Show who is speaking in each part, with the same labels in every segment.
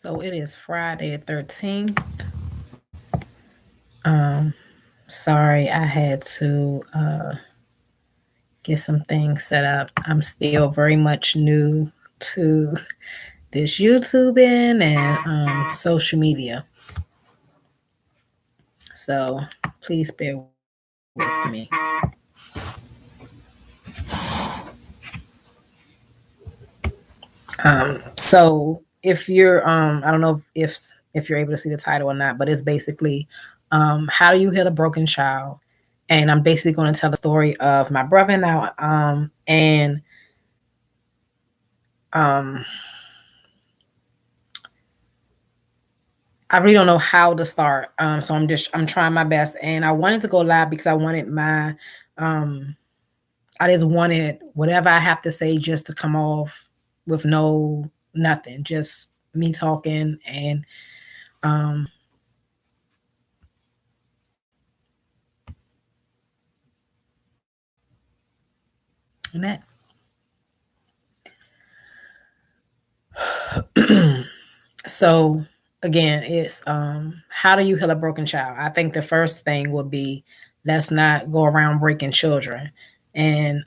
Speaker 1: So it is Friday the 13th. Um, Sorry, I had to get some things set up. I'm still very much new to this YouTubing and social media. So please bear with me. So if you're I don't know if you're able to see the title or not, but it's basically how do you heal a broken child? And I'm basically going to tell the story of my brother now, and um I really don't know how to start. So I'm trying my best, and I wanted to go live because um I just wanted whatever I have to say just to come off with no nothing, just me talking um and that. So again, it's how do you heal a broken child? I think the first thing would be let's not go around breaking children, and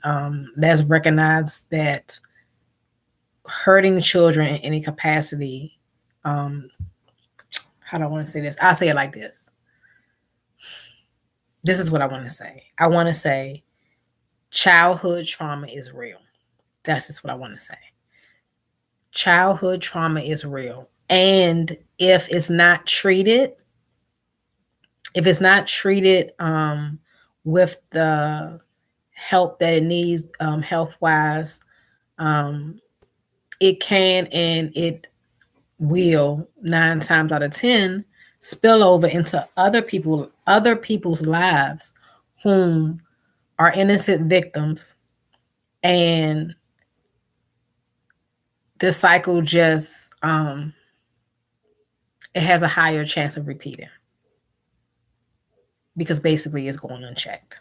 Speaker 1: let's recognize that hurting children in any capacity. Um, how do I want to say this? I say it like this. This is what I want to say. I want to say childhood trauma is real. That's just what I want to say. Childhood trauma is real. And if it's not treated with the help that it needs, health wise, um, it can and it will 9 times out of 10 spill over into other people's lives whom are innocent victims, and this cycle just it has a higher chance of repeating because basically it's going unchecked.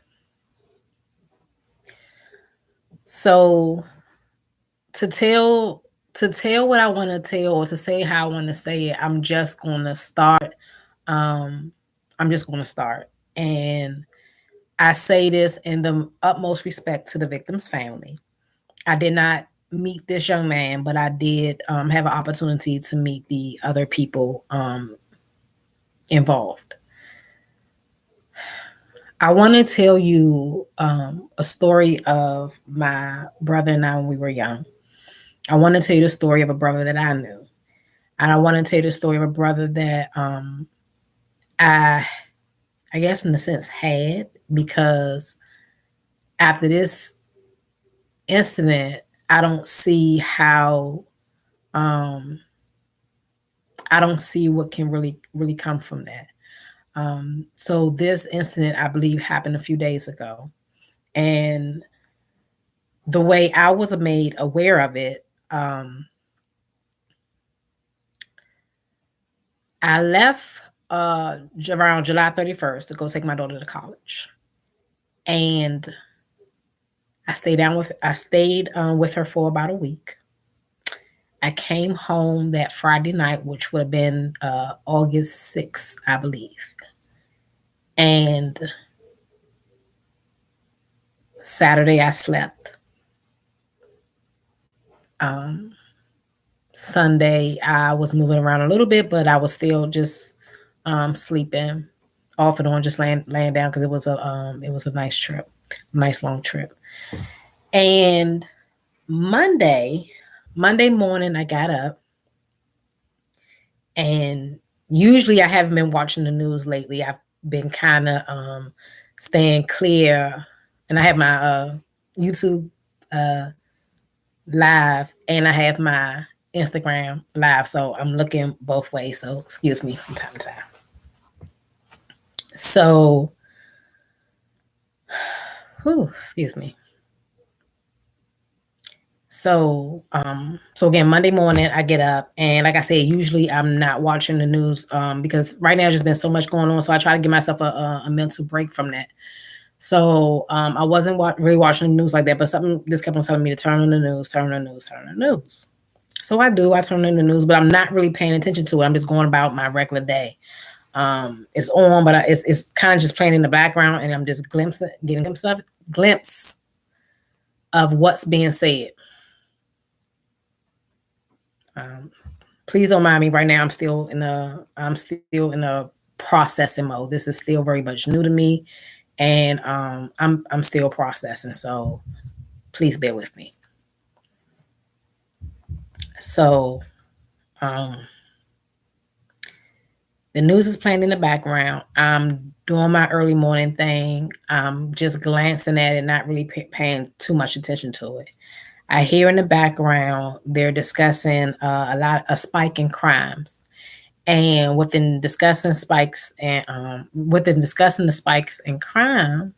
Speaker 1: So to tell to tell what I want to tell or to say how I want to say it, um I'm just going to start. And I say this in the utmost respect to the victim's family. I did not meet this young man, but I did have an opportunity to meet the other people involved. I want to tell you a story of my brother and I when we were young. I want to tell you the story of a brother that I knew. And I want to tell you the story of a brother that I, I guess in a sense had, because after this incident, I don't see how, um, I don't see what can really come from that. So this incident, I believe, happened a few days ago, and the way I was made aware of it, I left around July 31st to go take my daughter to college, and I stayed with her for about a week. I came home that Friday night, which would have been August 6th, I believe. And Saturday I slept. Um, Sunday I was moving around a little bit, but I was still just sleeping off and on, just laying down because it was a nice trip, nice long trip. And Monday, Monday morning, I got up, and usually I haven't been watching the news lately. I've been kind of staying clear, and I have my YouTube uh, live, and I have my Instagram live, so I'm looking both ways. So excuse me from time to time. So, excuse me. So again, Monday morning I get up, and like I said, usually I'm not watching the news because right now there's just been so much going on. So I try to give myself a mental break from that. So I wasn't really watching the news like that, but something just kept on telling me to turn on the news, turn on the news, turn on the news. So I do. I turn on the news, but I'm not really paying attention to it. I'm just going about my regular day. It's on, but it's kind of just playing in the background, and I'm just getting glimpse of what's being said. Um, please don't mind me right now. I'm still in a processing mode. This is still very much new to me, and I'm still processing. So please bear with me. So um, the news is playing in the background. I'm doing my early morning thing. I'm just glancing at it, not really paying too much attention to it. I hear in the background they're discussing a spike in crimes, and within discussing the spikes in crime,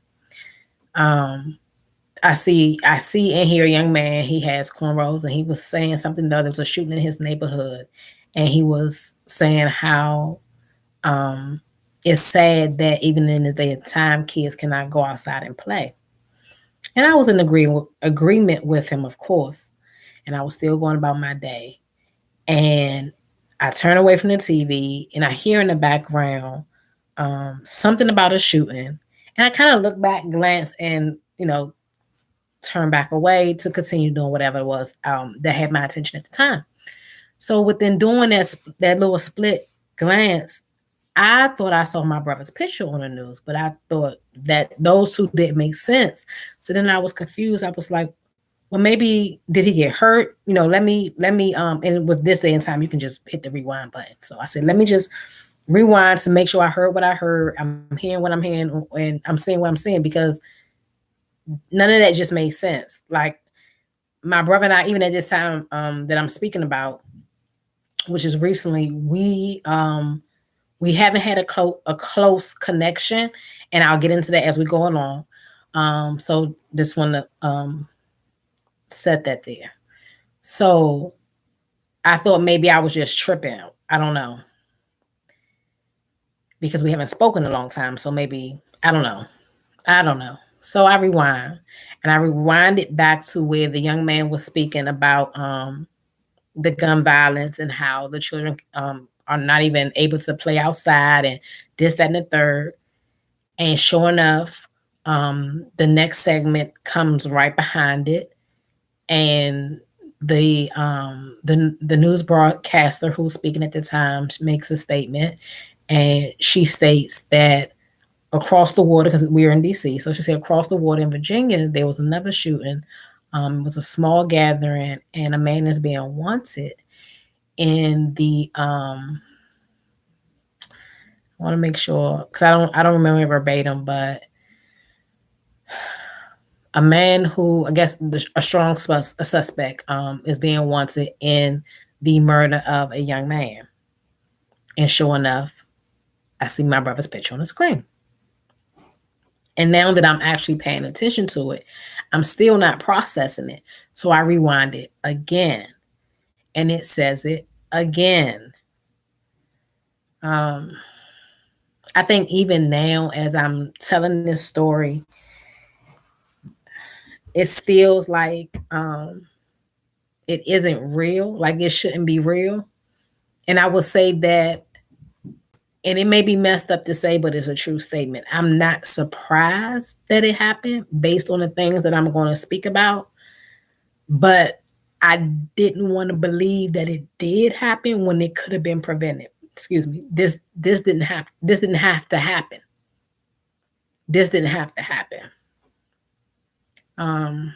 Speaker 1: um, I see and hear a young man. He has cornrows, and he was saying something. There was a shooting in his neighborhood, and he was saying how um, it's sad that even in this day of time, kids cannot go outside and play. And I was in agreement with him, of course, and I was still going about my day. And I turn away from the TV, and I hear in the background something about a shooting. And I kind of look back, glance, and turn back away to continue doing whatever it was that had my attention at the time. So within doing that little split glance, I thought I saw my brother's picture on the news, but I thought that those two didn't make sense. So then I was confused. I was like, well, maybe did he get hurt? Let me and with this day and time, you can just hit the rewind button. So I said, let me just rewind to make sure I heard what I heard. I'm hearing what I'm hearing, and I'm seeing what I'm seeing, because none of that just made sense. Like my brother and I, even at this time that I'm speaking about, which is recently, we haven't had a close connection, and I'll get into that as we go along. So just want to set that there. So I thought maybe I was just tripping. I don't know, because we haven't spoken in a long time. So maybe I don't know. I don't know. So I rewind, and I rewind it back to where the young man was speaking about the gun violence, and how the children are not even able to play outside, and this, that, and the third. And sure enough, the next segment comes right behind it, and the news broadcaster who's speaking at the time makes a statement, and she states that across the water, because we're in DC, so she said across the water in Virginia there was another shooting. It was a small gathering, and a man is being wanted in the I want to make sure, because I don't remember verbatim, but a man who, I guess, a strong suspect is being wanted in the murder of a young man. And sure enough, I see my brother's picture on the screen. And now that I'm actually paying attention to it, I'm still not processing it. So I rewind it again, and it says it again. Um, I think even now, as I'm telling this story, it feels like it isn't real, like it shouldn't be real. And I would say that, and it may be messed up to say, but it's a true statement. I'm not surprised that it happened based on the things that I'm going to speak about, but I didn't want to believe that it did happen when it could have been prevented. Excuse me. This didn't have to happen. This didn't have to happen. Um,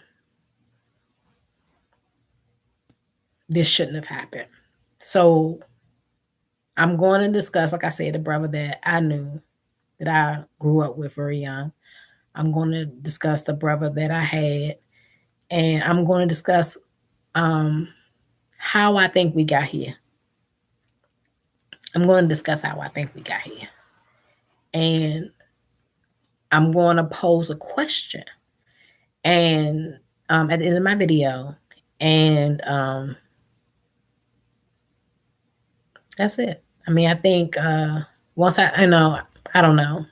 Speaker 1: this shouldn't have happened. So I'm going to discuss, like I said, the brother that I knew, that I grew up with very young. I'm going to discuss the brother that I had, and I'm going to discuss um, how I think we got here. I'm going to discuss how I think we got here. And I'm going to pose a question. And at the end of my video, and that's it. I mean, I think once I don't know.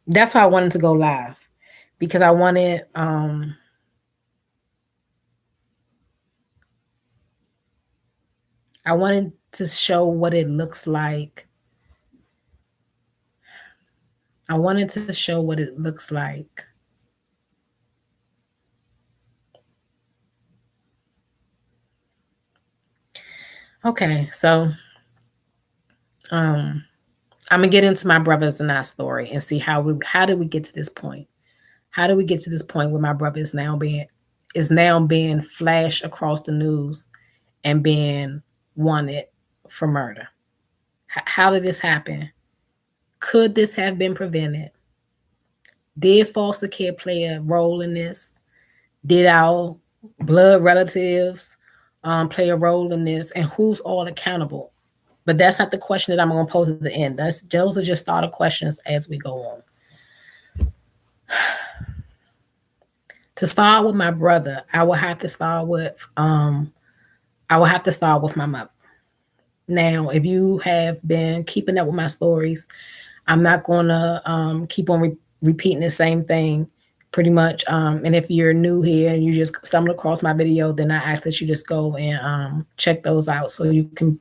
Speaker 1: That's why I wanted to go live, because I wanted I wanted to show what it looks like. I wanted to show what it looks like. Okay, so I'm gonna get into my brothers and I story and see how did we get to this point? How did we get to this point where my brother is now being flashed across the news and being wanted for murder? How did this happen? Could this have been prevented? Did foster care play a role in this? Did our blood relatives play a role in this? And who's all accountable? But that's not the question that I'm going to pose at the end. Those are just starter questions as we go on. To start with my brother, I will have to start with my mother. Now, if you have been keeping up with my stories, I'm not going to keep on repeating the same thing pretty much. And if you're new here and you just stumbled across my video, then I ask that you just go and check those out so you can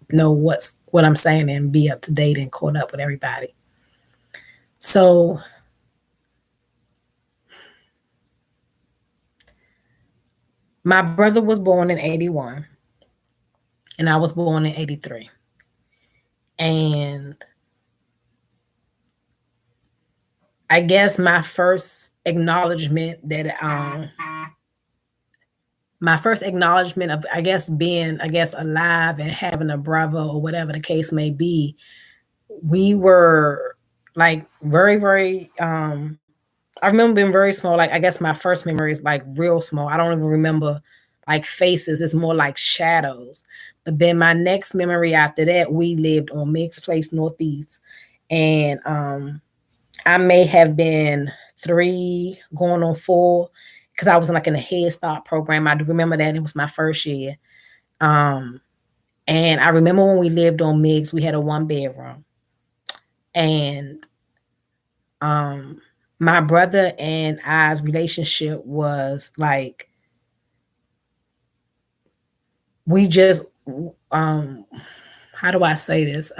Speaker 1: know what I'm saying and be up to date and caught up with everybody. So my brother was born in 81 and I was born in 83. And I guess my first acknowledgement of being alive and having a brother or whatever the case may be, we were like very, very I remember being very small. Like I guess my first memory is like real small. I don't even remember like faces. It's more like shadows. But then my next memory after that, we lived on Meigs Place Northeast. And I may have been 3 going on 4 because I was like in a Head Start program. I do remember that. It was my first year. And I remember when we lived on Meigs, we had a 1-bedroom. And my brother and I's relationship was like, we just how do I say this?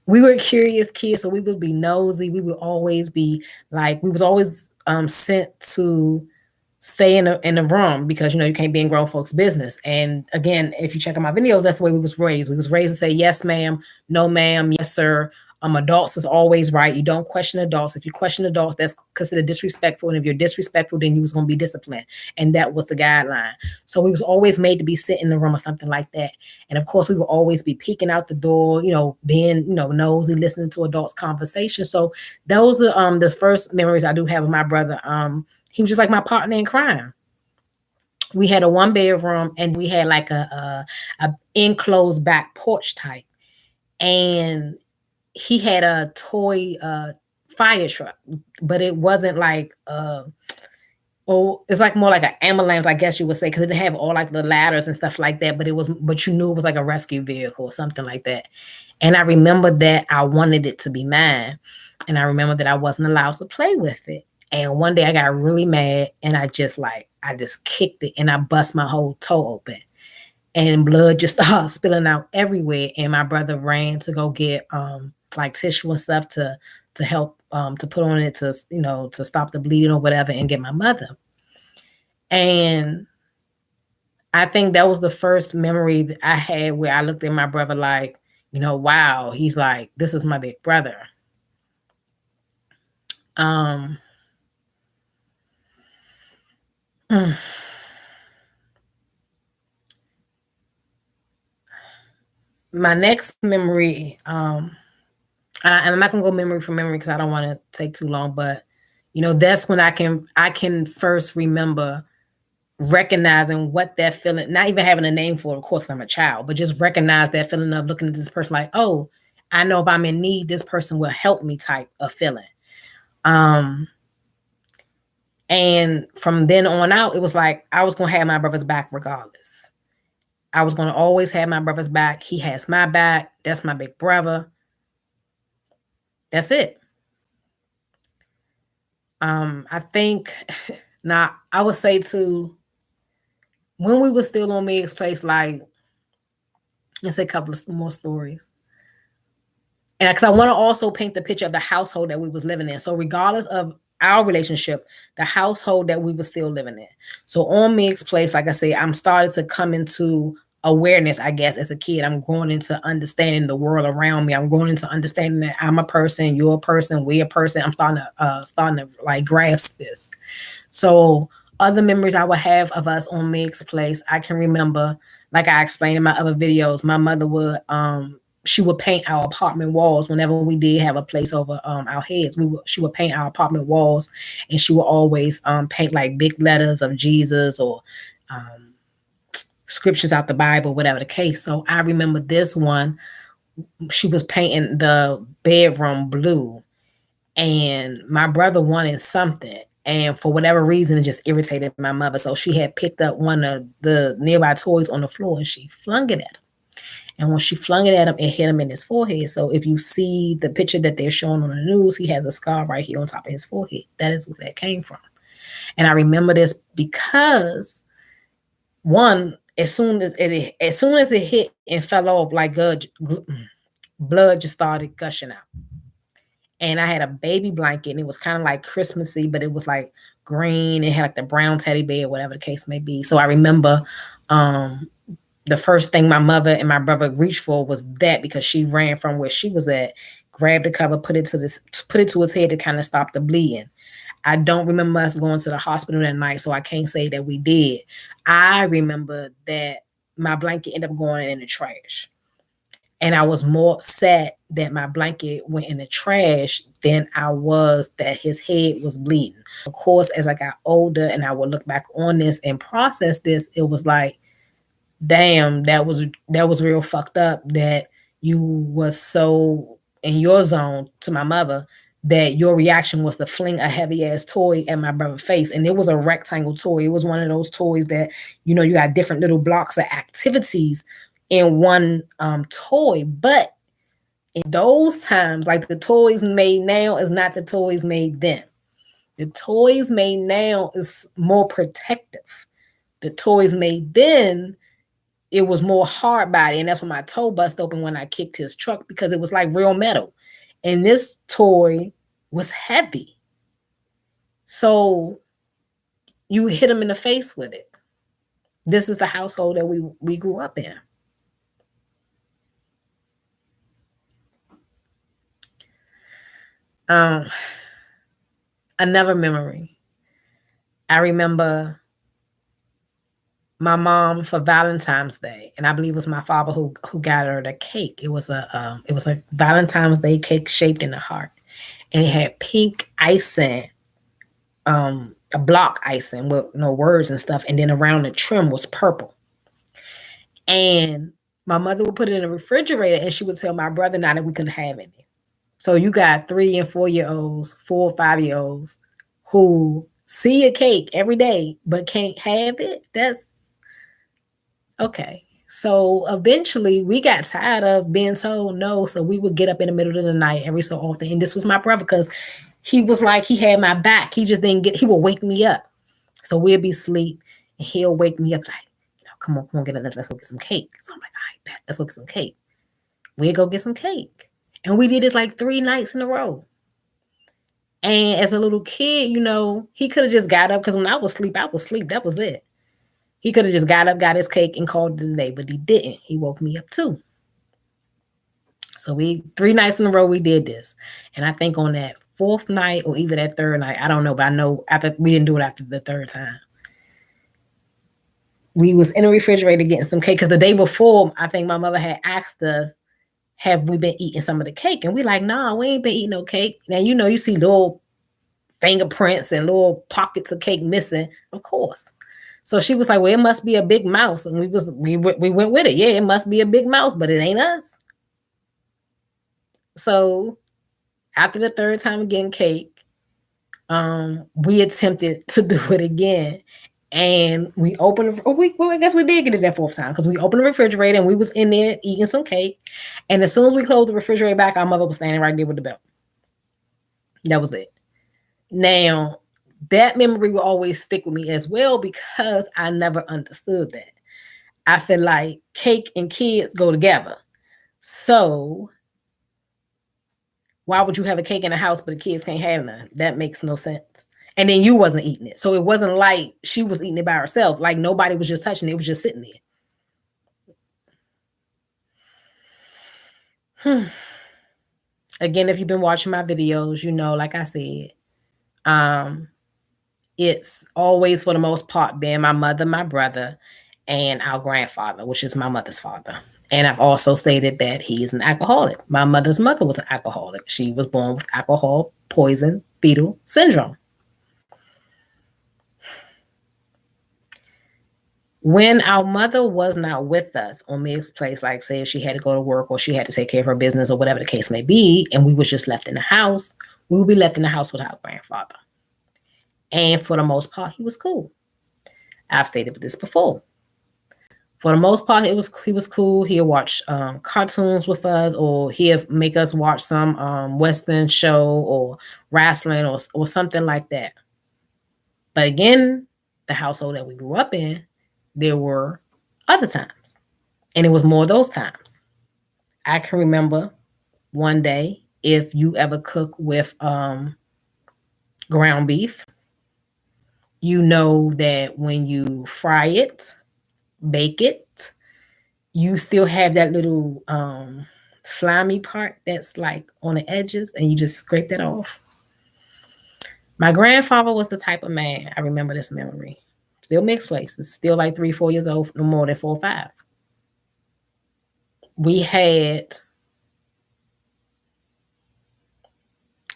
Speaker 1: We were curious kids, so we would be nosy. We would always be like, we was always sent to stay in a room because you can't be in grown folks' business. And again, if you check out my videos, that's the way we was raised. We was raised to say yes, ma'am, no, ma'am, yes, sir. Adults is always right. You don't question adults. If you question adults, that's considered disrespectful. And if you're disrespectful, then you was gonna be disciplined. And that was the guideline. So we was always made to be sitting in the room or something like that. And of course, we would always be peeking out the door, being, nosy, listening to adults' conversation. So those are the first memories I do have of my brother. He was just like my partner in crime. We had a 1-bedroom and we had like a enclosed back porch type. And he had a toy fire truck, but it wasn't like it's like more like an ambulance, I guess you would say, because it didn't have all like the ladders and stuff like that, but you knew it was like a rescue vehicle or something like that. And I remember that I wanted it to be mine. And I remember that I wasn't allowed to play with it. And one day I got really mad and I just kicked it and I bust my whole toe open. And blood just started spilling out everywhere. And my brother ran to go get like tissue and stuff to help to put on it to stop the bleeding or whatever and get my mother. And I think that was the first memory that I had where I looked at my brother like, wow, he's like, this is my big brother. My next memory, and I'm not gonna go memory for memory because I don't want to take too long, but that's when I can first remember recognizing what that feeling, not even having a name for it, of course I'm a child, but just recognize that feeling of looking at this person like, oh, I know if I'm in need, this person will help me type of feeling. And from then on out, it was like I was gonna have my brother's back regardless. I was gonna always have my brother's back. He has my back. That's my big brother. That's it. I think now I would say too, when we were still on Meg's place, like, let's say a couple of more stories. And because I want to also paint the picture of the household that we was living in. So regardless of our relationship, the household that we were still living in. So on Meg's place, like I say, I'm starting to come into awareness, I guess, as a kid. I'm growing into understanding the world around me. I'm growing into understanding that I'm a person, you're a person, we're a person. I'm starting to like grasp this. So other memories I would have of us on Meg's place, I can remember, like I explained in my other videos, my mother would she would paint our apartment walls whenever we did have a place over our heads. She would paint our apartment walls, and she would always paint like big letters of Jesus or um, scriptures out the Bible, whatever the case. So I remember this one. She was painting the bedroom blue, and my brother wanted something. And for whatever reason, it just irritated my mother. So she had picked up one of the nearby toys on the floor and she flung it at him. And when she flung it at him, it hit him in his forehead. So if you see the picture that they're showing on the news, he has a scar right here on top of his forehead. That is where that came from. And I remember this because one, as soon as it hit and fell off, like blood just started gushing out. And I had a baby blanket, and it was kind of like Christmassy, but it was like green. It had like the brown teddy bear, whatever the case may be. So I remember the first thing my mother and my brother reached for was that, because she ran from where she was at, grabbed the cover, put it to his head to kind of stop the bleeding. I don't remember us going to the hospital that night, so I can't say that we did. I remember that my blanket ended up going in the trash. And I was more upset that my blanket went in the trash than I was that his head was bleeding. Of course, as I got older and I would look back on this and process this, it was like, damn, that was real fucked up that you was so in your zone to my mother that your reaction was to fling a heavy ass toy at my brother's face. And it was a rectangle toy. It was one of those toys that, you got different little blocks of activities in one toy. But in those times, like the toys made now is not the toys made then. The toys made now is more protective. The toys made then, it was more hard body, and that's when my toe bust open when I kicked his truck, because it was like real metal. And this toy was heavy. So you hit him in the face with it. This is the household that we grew up in. Another memory. I remember my mom for Valentine's Day, and I believe it was my father who got her the cake. It was a Valentine's Day cake shaped in a heart, and it had pink icing, a block icing with no words and stuff, and then around the trim was purple. And my mother would put it in the refrigerator, and she would tell my brother now that we couldn't have any. So you got 3 and 4-year-olds, 4 or 5-year-olds who see a cake every day but can't have it. That's okay. So eventually we got tired of being told no. So we would get up in the middle of the night every so often. And this was my brother, because he was like, he had my back. He just didn't he would wake me up. So we'd be asleep and he'll wake me up like, come on, get it. Let's go get some cake. So I'm like, all right, bet, let's go get some cake. We'd go get some cake. And we did this like 3 nights in a row. And as a little kid, he could have just got up, because when I was asleep, That was it. He could have just got up, got his cake, and called it a day, but he didn't. He woke me up too. So 3 nights in a row, we did this. And I think on that 4th night, or even that 3rd night, I don't know, but I know we didn't do it after the 3rd time. We was in the refrigerator getting some cake, because the day before, I think my mother had asked us, have we been eating some of the cake? And we like, nah, we ain't been eating no cake. Now, you see little fingerprints and little pockets of cake missing, of course. So she was like, well, it must be a big mouse. And we went with it. Yeah, it must be a big mouse, but it ain't us. So after the 3rd time of getting cake, we attempted to do it again. And we opened, I guess we did get it that 4th time, because we opened the refrigerator and we was in there eating some cake. And as soon as we closed the refrigerator back, our mother was standing right there with the belt. That was it. Now, that memory will always stick with me as well because I never understood that. I feel like cake and kids go together. So why would you have a cake in the house but the kids can't have none? That makes no sense. And then you wasn't eating it. So it wasn't like she was eating it by herself. Like nobody was just touching it. It was just sitting there. Again, if you've been watching my videos, you know, like I said, it's always for the most part been my mother, my brother, and our grandfather, which is my mother's father. And I've also stated that he is an alcoholic. My mother's mother was an alcoholic. She was born with alcohol poison fetal syndrome. When our mother was not with us on Meg's place, like say if she had to go to work or she had to take care of her business or whatever the case may be, and we was just left in the house, we would be left in the house with our grandfather. And for the most part, he was cool. I've stated this before. For the most part, he was cool. He'll watch cartoons with us, or he'll make us watch some Western show or wrestling or something like that. But again, the household that we grew up in, there were other times, and it was more of those times. I can remember one day, if you ever cook with ground beef, you know that when you fry it, bake it, you still have that little slimy part that's like on the edges, and you just scrape that off. My grandfather was the type of man, I remember this memory. Still mixed place. It's still like 3-4 years old, no more than 4 or 5. We had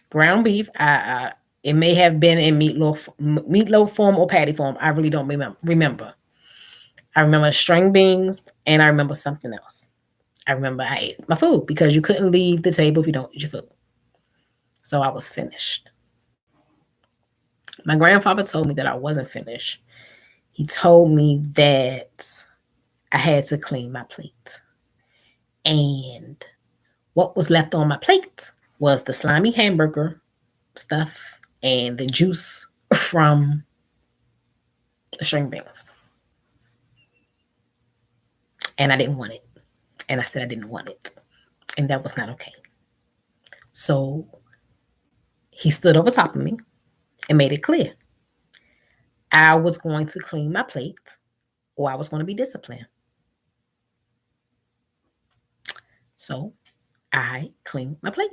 Speaker 1: ground beef. It may have been in meatloaf form or patty form. I really don't remember. I remember string beans, and I remember something else. I remember I ate my food because you couldn't leave the table if you don't eat your food. So I was finished. My grandfather told me that I wasn't finished. He told me that I had to clean my plate. And what was left on my plate was the slimy hamburger stuff and the juice from the string beans. And I didn't want it. And I said I didn't want it. And that was not okay. So he stood over top of me and made it clear I was going to clean my plate or I was going to be disciplined. So I cleaned my plate.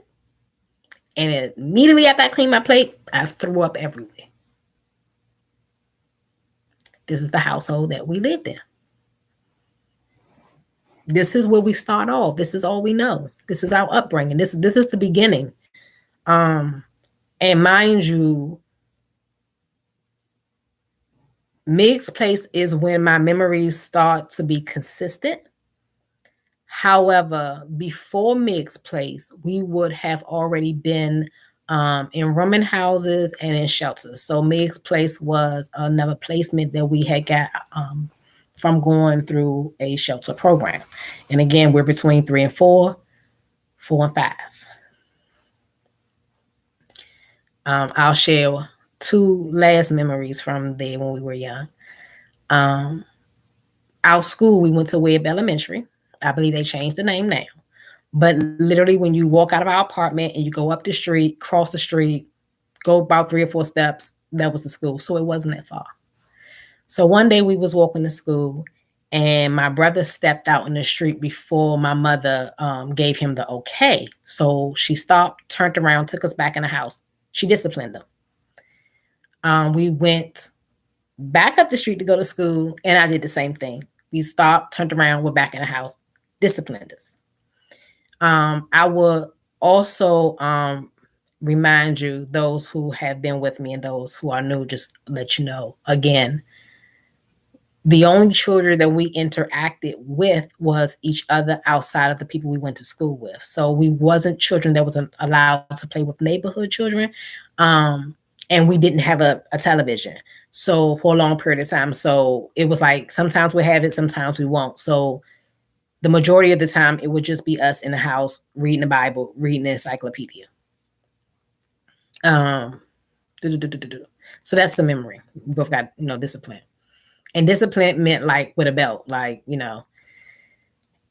Speaker 1: And immediately after I cleaned my plate, I threw up everywhere. This is the household that we lived in. This is where we start off. This is all we know. This is our upbringing. This is the beginning. And mind you, Meg's place is when my memories start to be consistent. However, before Meg's place, we would have already been in rooming houses and in shelters. So Meg's place was another placement that we had got from going through a shelter program. And again, we're between 3 and 4, 4 and 5. I'll share 2 last memories from there when we were young. Our school, we went to Webb Elementary. I believe they changed the name now. But literally, when you walk out of our apartment and you go up the street, cross the street, go about 3 or 4 steps, that was the school. So it wasn't that far. So one day we was walking to school, and my brother stepped out in the street before my mother gave him the okay. So she stopped, turned around, took us back in the house. She disciplined them. We went back up the street to go to school, and I did the same thing. We stopped, turned around, we're back in the house, disciplined us. I will also remind you, those who have been with me and those who are new, just let you know, again, the only children that we interacted with was each other outside of the people we went to school with. So we wasn't children that wasn't allowed to play with neighborhood children. And we didn't have a television. So for a long period of time. So it was like, sometimes we have it, sometimes we won't. So the majority of the time, it would just be us in the house reading the Bible, reading the encyclopedia. So that's the memory. We both got, discipline. And discipline meant like with a belt, like.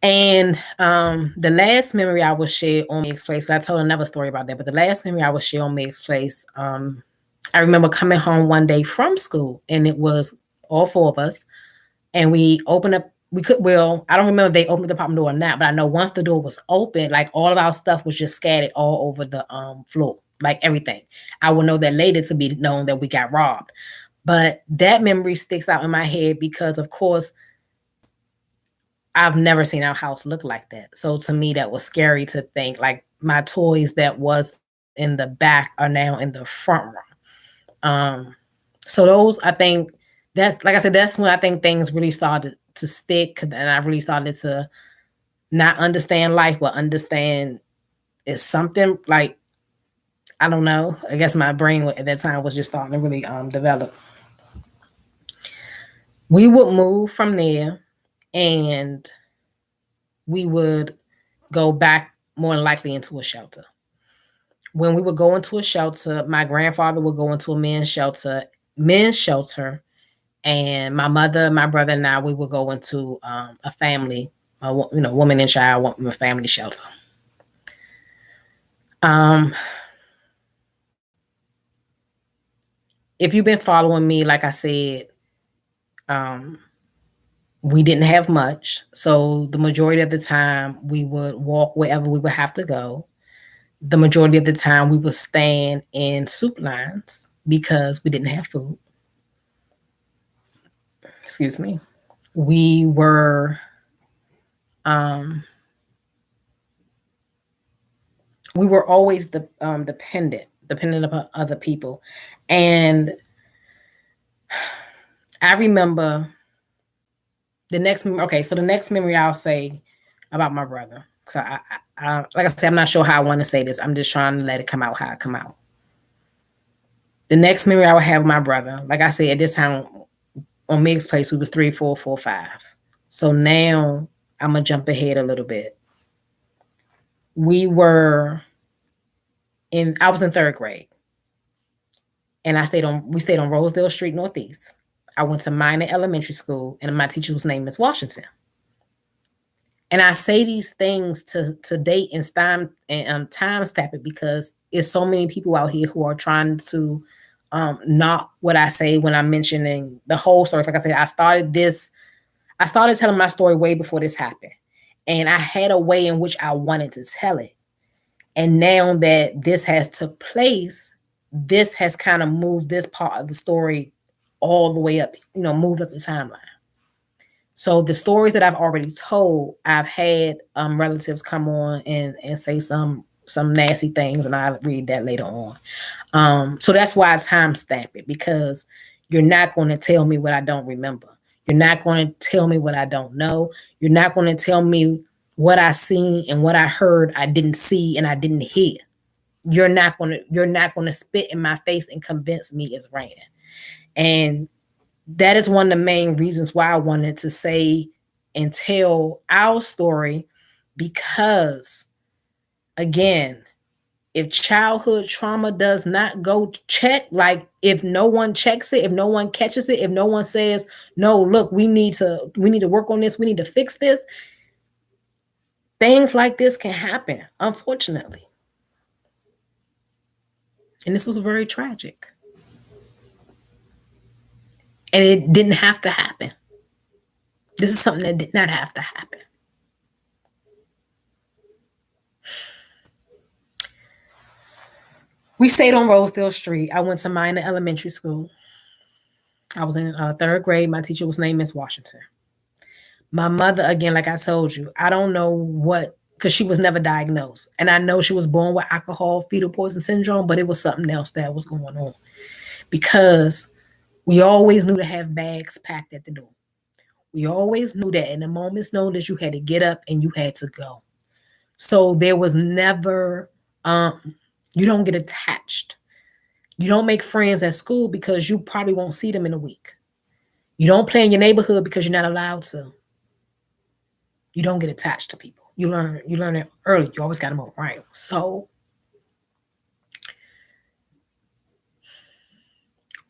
Speaker 1: And the last memory I will share on Meg's Place, 'cause I told another story about that, but the last memory I will share on Meg's Place, I remember coming home one day from school, and it was all four of us, and we opened up. I don't remember if they opened the apartment door or not, but I know once the door was open, like all of our stuff was just scattered all over the floor, like everything. I will know that later to be known that we got robbed. But that memory sticks out in my head because, of course, I've never seen our house look like that. So to me, that was scary to think like my toys that was in the back are now in the front room. So those, I think that's, like I said, that's when I think things really started to stick. And I really started to not understand life, but understand it's something like, I don't know. I guess my brain at that time was just starting to really develop. We would move from there, and we would go back more than likely into a shelter. When we would go into a shelter, my grandfather would go into a men's shelter, and my mother, my brother, and I, we would go into a family, woman and child, a family shelter. If you've been following me, like I said, we didn't have much. So the majority of the time we would walk wherever we would have to go. The majority of the time we would stand in soup lines because we didn't have food. Excuse me. We were always dependent upon other people. And I remember the next memory I'll say about my brother. So I like I said, I'm not sure how I want to say this. I'm just trying to let it come out how it come out. The next memory I would have with my brother, like I said, at this time on Meg's Place, we was 3, 4, 4, 5. So now I'm gonna jump ahead a little bit. I was in 3rd grade, and we stayed on Rosedale Street Northeast. I went to Minor Elementary School, and my teacher's name is Washington. And I say these things to date and time stamp it because there's so many people out here who are trying to knock what I say when I'm mentioning the whole story. Like I said, I started telling my story way before this happened. And I had a way in which I wanted to tell it. And now that this has took place, this has kind of moved this part of the story all the way up, moved up the timeline. So the stories that I've already told, I've had relatives come on and say some nasty things, and I'll read that later on. So that's why I timestamp it, because you're not going to tell me what I don't remember. You're not going to tell me what I don't know. You're not going to tell me what I seen and what I heard I didn't see and I didn't hear. You're not going to spit in my face and convince me it's raining. And that is one of the main reasons why I wanted to say and tell our story, because again, if childhood trauma does not go check, like if no one checks it, if no one catches it, if no one says, no, look, we need to work on this, we need to fix this, things like this can happen, unfortunately. And this was very tragic. And it didn't have to happen. This is something that did not have to happen. We stayed on Rosedale Street. I went to Minor Elementary School. I was in 3rd grade. My teacher was named Miss Washington. My mother, again, like I told you, I don't know what, because she was never diagnosed. And I know she was born with alcohol fetal poison syndrome, but it was something else that was going on. Because we always knew to have bags packed at the door. We always knew that in a moment's notice you had to get up and you had to go. So there was never, you don't get attached. You don't make friends at school because you probably won't see them in a week. You don't play in your neighborhood because you're not allowed to. You don't get attached to people. You learn it early. You always got to move right. So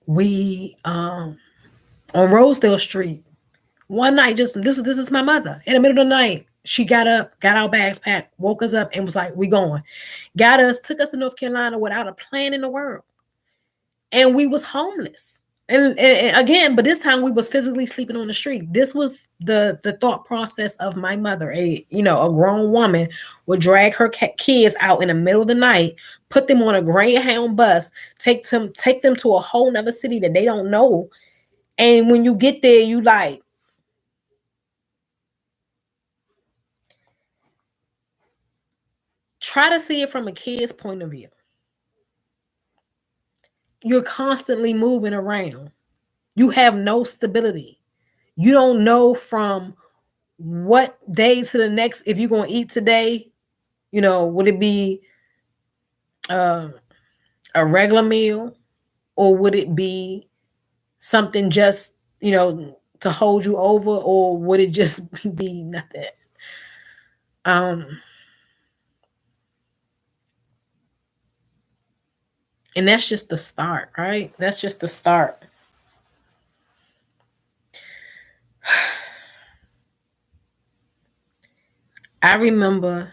Speaker 1: We on Rosedale Street one night, just this is my mother. In the middle of the night, she got up, got our bags packed, woke us up, and was like, "We going." Got us, took us to North Carolina without a plan in the world, and we was homeless. And again, but this time we was physically sleeping on the street. This was the thought process of my mother. A grown woman would drag her kids out in the middle of the night, put them on a Greyhound bus, take them to a whole nother city that they don't know, and when you get there, you like, try to see it from a kid's point of view. You're constantly moving around. You have no stability. You don't know from what day to the next if you're going to eat today. Would it be a regular meal, or would it be something just, to hold you over, or would it just be nothing? And that's just the start, right? That's just the start. I remember,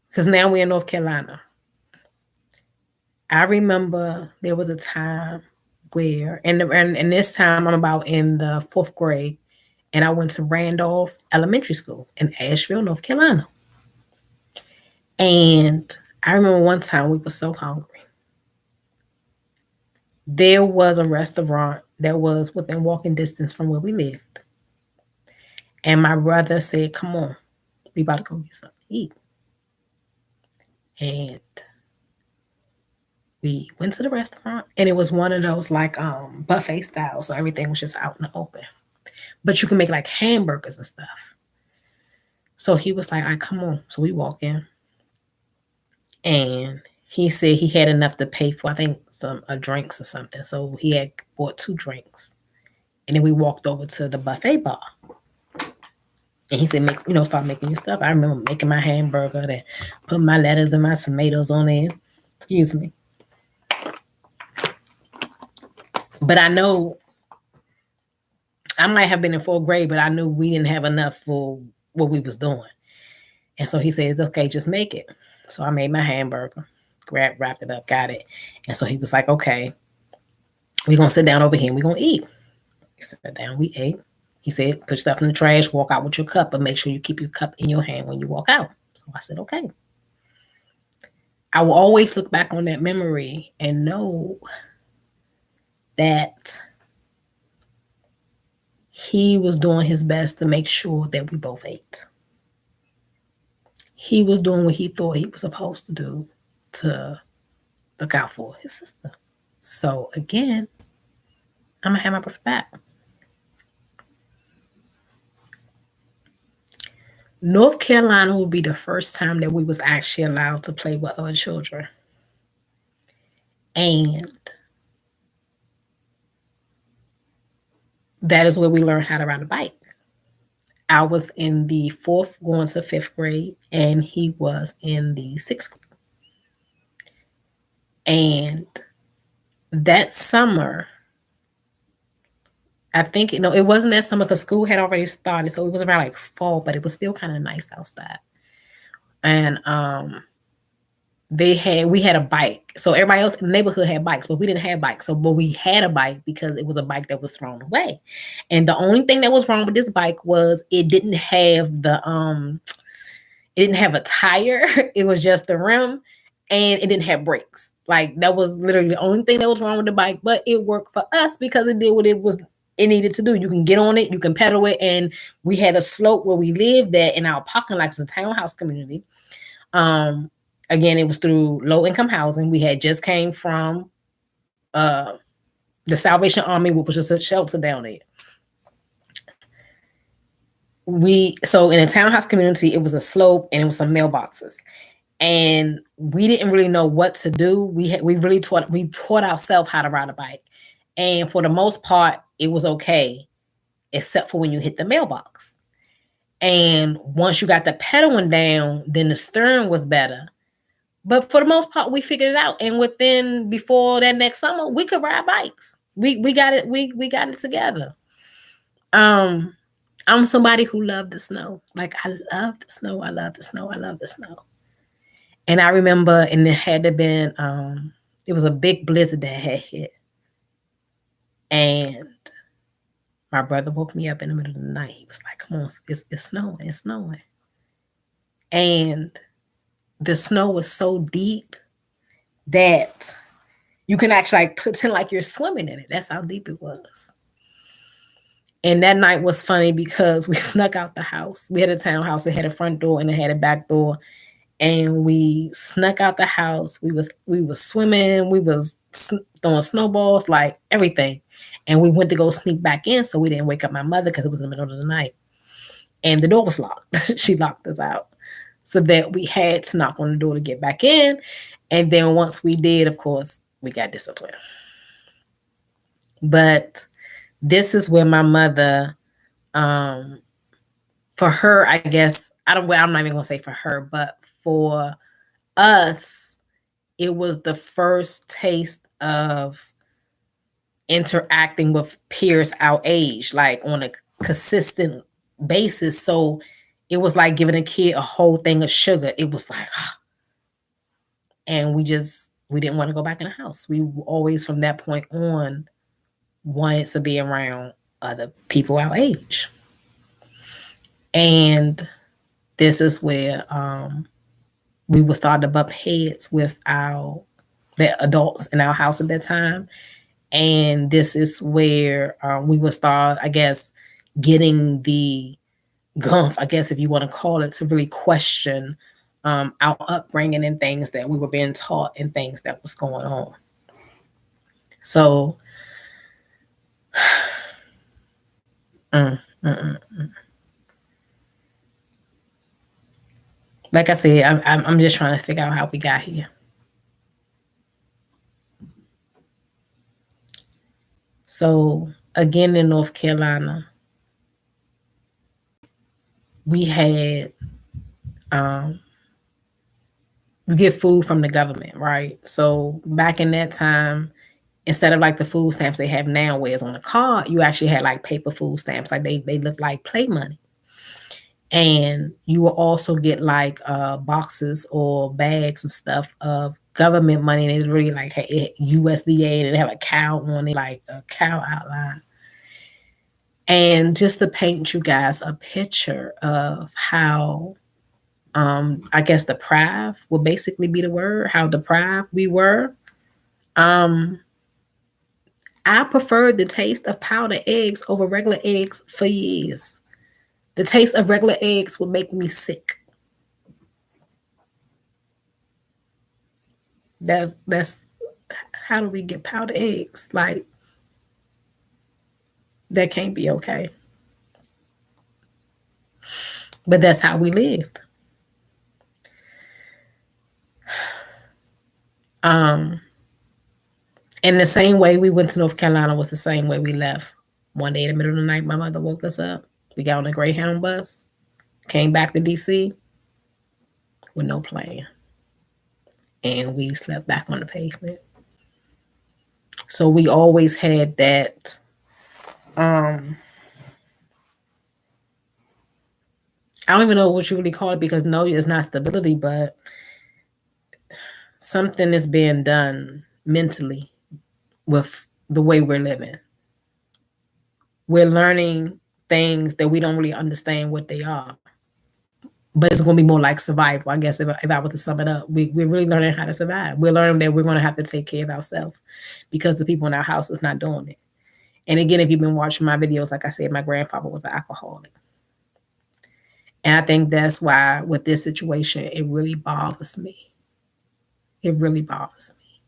Speaker 1: because now we're in North Carolina. I remember there was a time where, and this time I'm about in the 4th grade, and I went to Randolph Elementary School in Asheville, North Carolina. And I remember one time we were so hungry. There was a restaurant that was within walking distance from where we lived. And my brother said, "Come on, we about to go get something to eat." And we went to the restaurant, and it was one of those like buffet style, so everything was just out in the open. But you can make like hamburgers and stuff. So he was like, "All right, come on." So we walk in, and he said he had enough to pay for, I think, some drinks or something. So he had bought 2 drinks, and then we walked over to the buffet bar. And he said, start making your stuff. I remember making my hamburger and putting my lettuce and my tomatoes on it. Excuse me. But I know I might have been in 4th grade, but I knew we didn't have enough for what we was doing. And so he said, "It's okay, just make it." So I made my hamburger, wrapped it up, got it. And so he was like, "Okay, we're going to sit down over here and we're going to eat." We sat down, we ate. He said, "Put stuff in the trash, walk out with your cup, but make sure you keep your cup in your hand when you walk out." So I said, "Okay." I will always look back on that memory and know that he was doing his best to make sure that we both ate. He was doing what he thought he was supposed to do to look out for his sister. So again, I'm going to have my brother back. North Carolina will be the first time that we was actually allowed to play with other children. And that is where we learned how to ride a bike. I was in the 4th going to 5th grade, and he was in the 6th grade. And that summer, I think, it wasn't that summer because school had already started. So it was around like fall, but it was still kind of nice outside. And we had a bike. So everybody else in the neighborhood had bikes, but we didn't have bikes. But we had a bike because it was a bike that was thrown away. And the only thing that was wrong with this bike was it didn't have a tire. It was just the rim, and it didn't have brakes. Like, that was literally the only thing that was wrong with the bike, but it worked for us because it did what it needed to do. You can get on it, you can pedal it, and we had a slope where we lived at in our parking lot. It's a townhouse community. Again, it was through low-income housing. We had just came from the Salvation Army, which was just a shelter down there. So in a townhouse community, it was a slope and it was some mailboxes. And we didn't really know what to do. We taught ourselves how to ride a bike. And for the most part, it was okay, except for when you hit the mailbox. And once you got the pedaling down, then the steering was better. But for the most part, we figured it out. And before that next summer, we could ride bikes. We got it. We got it together. Um, I'm somebody who loved the snow. Like I love the snow. I love the snow. I love the snow. And I remember, and it had to been, it was a big blizzard that had hit, and my brother woke me up in the middle of the night. He was like, "Come on, it's snowing, it's snowing," and the snow was so deep that you can actually like pretend like you're swimming in it. That's how deep it was. And that night was funny because we snuck out the house. We had a townhouse. It had a front door and it had a back door. And we snuck out the house. We was swimming. We was throwing snowballs, like everything. And we went to go sneak back in so we didn't wake up my mother because it was in the middle of the night. And the door was locked. She locked us out. So that we had to knock on the door to get back in. And then once we did, of course, we got disciplined. But this is where my mother, for her, I guess, I'm not even gonna say for her, but for us, it was the first taste of interacting with peers our age, like on a consistent basis. So it was like giving a kid a whole thing of sugar. It was like, and we didn't want to go back in the house. We always from that point on wanted to be around other people our age. And this is where we would start to bump heads with the adults in our house at that time. And this is where we would start, I guess, getting the gumph, I guess, if you want to call it, to really question our upbringing and things that we were being taught and things that was going on. So, like I said, I'm just trying to figure out how we got here. So again, in North Carolina, we had you get food from the government, right? So back in that time, instead of like the food stamps they have now, where it's on a card, you actually had like paper food stamps, like they look like play money. And you will also get like boxes or bags and stuff of government money, and it's really like USDA, and they have a cow on it, like a cow outline. And just to paint you guys a picture of how, I guess deprived would basically be the word, how deprived we were. Um, I preferred the taste of powdered eggs over regular eggs for years. The taste of regular eggs would make me sick. That's how do we get powdered eggs? Like that can't be okay. But that's how we lived. Um, and the same way we went to North Carolina was the same way we left. One day in the middle of the night, my mother woke us up. We got on a Greyhound bus, came back to DC with no plan. And we slept back on the pavement. So we always had that I don't even know what you really call it, because no, it's not stability, but something is being done mentally with the way we're living. We're learning things that we don't really understand what they are. But it's going to be more like survival, I guess, if I were to sum it up. We're really learning how to survive. We're learning that we're going to have to take care of ourselves because the people in our house is not doing it. And again, if you've been watching my videos, like I said, my grandfather was an alcoholic. And I think that's why with this situation, it really bothers me. It really bothers me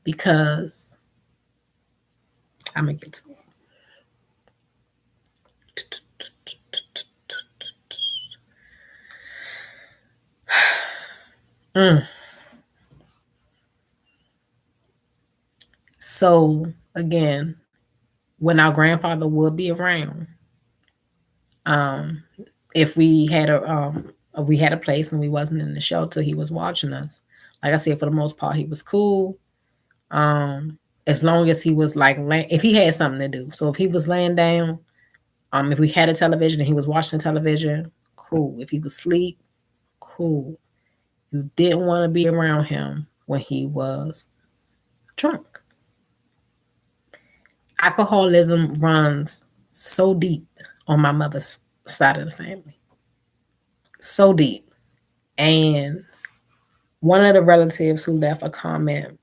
Speaker 1: because I'm going to get to it. So again, when our grandfather would be around, if we had a place when we wasn't in the shelter, he was watching us. Like I said, for the most part, he was cool. as long as he was like, if he had something to do. So if he was laying down, if we had a television and he was watching television, cool. If he was asleep, cool. You didn't want to be around him when he was drunk. Alcoholism runs so deep on my mother's side of the family. So deep. And one of the relatives who left a comment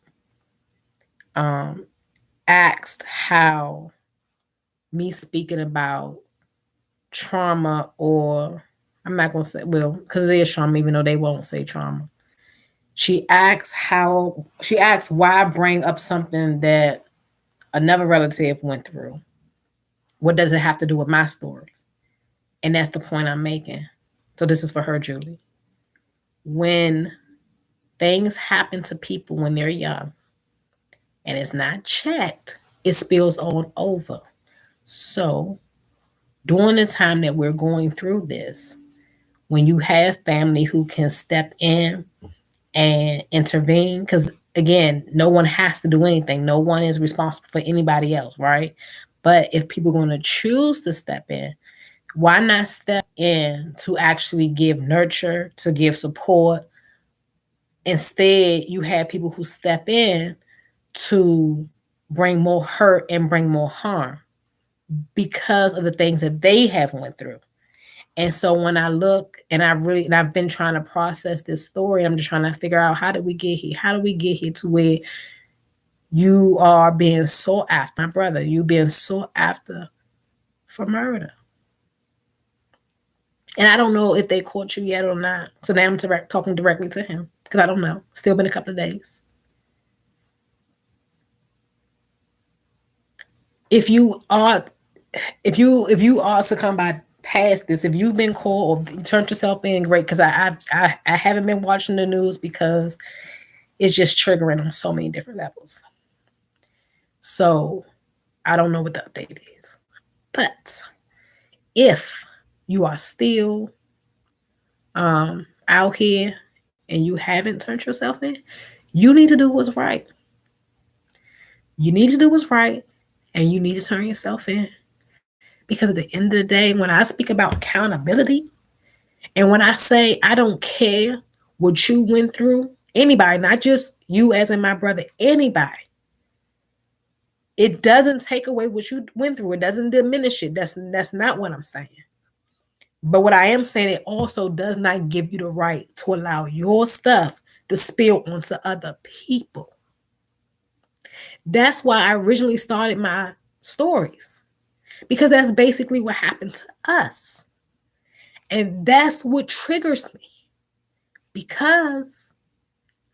Speaker 1: asked how me speaking about trauma, or I'm not going to say, well, because it is trauma, even though they won't say trauma. She asks why bring up something that another relative went through. What does it have to do with my story? And that's the point I'm making. So this is for her, Julie. When things happen to people when they're young and it's not checked, it spills on over. So during the time that we're going through this, when you have family who can step in and intervene, because again, no one has to do anything. No one is responsible for anybody else, right? But if people are going to choose to step in, why not step in to actually give nurture, to give support? Instead, you have people who step in to bring more hurt and bring more harm because of the things that they have went through. And so when I look and I've been trying to process this story, I'm just trying to figure out, how did we get here? How do we get here to where you are being sought after, my brother, you being sought after for murder? And I don't know if they caught you yet or not. So now I'm talking directly to him because I don't know. Still been a couple of days. If you are succumb by past this, if you've been caught or you turned yourself in, great. Because I haven't been watching the news because it's just triggering on so many different levels. So I don't know what the update is. But if you are still out here and you haven't turned yourself in, you need to do what's right. You need to do what's right, and you need to turn yourself in. Because at the end of the day, when I speak about accountability, and when I say I don't care what you went through, anybody, not just you as in my brother, anybody, it doesn't take away what you went through. It doesn't diminish it. That's not what I'm saying. But what I am saying, it also does not give you the right to allow your stuff to spill onto other people. That's why I originally started my stories, because that's basically what happened to us. And that's what triggers me, because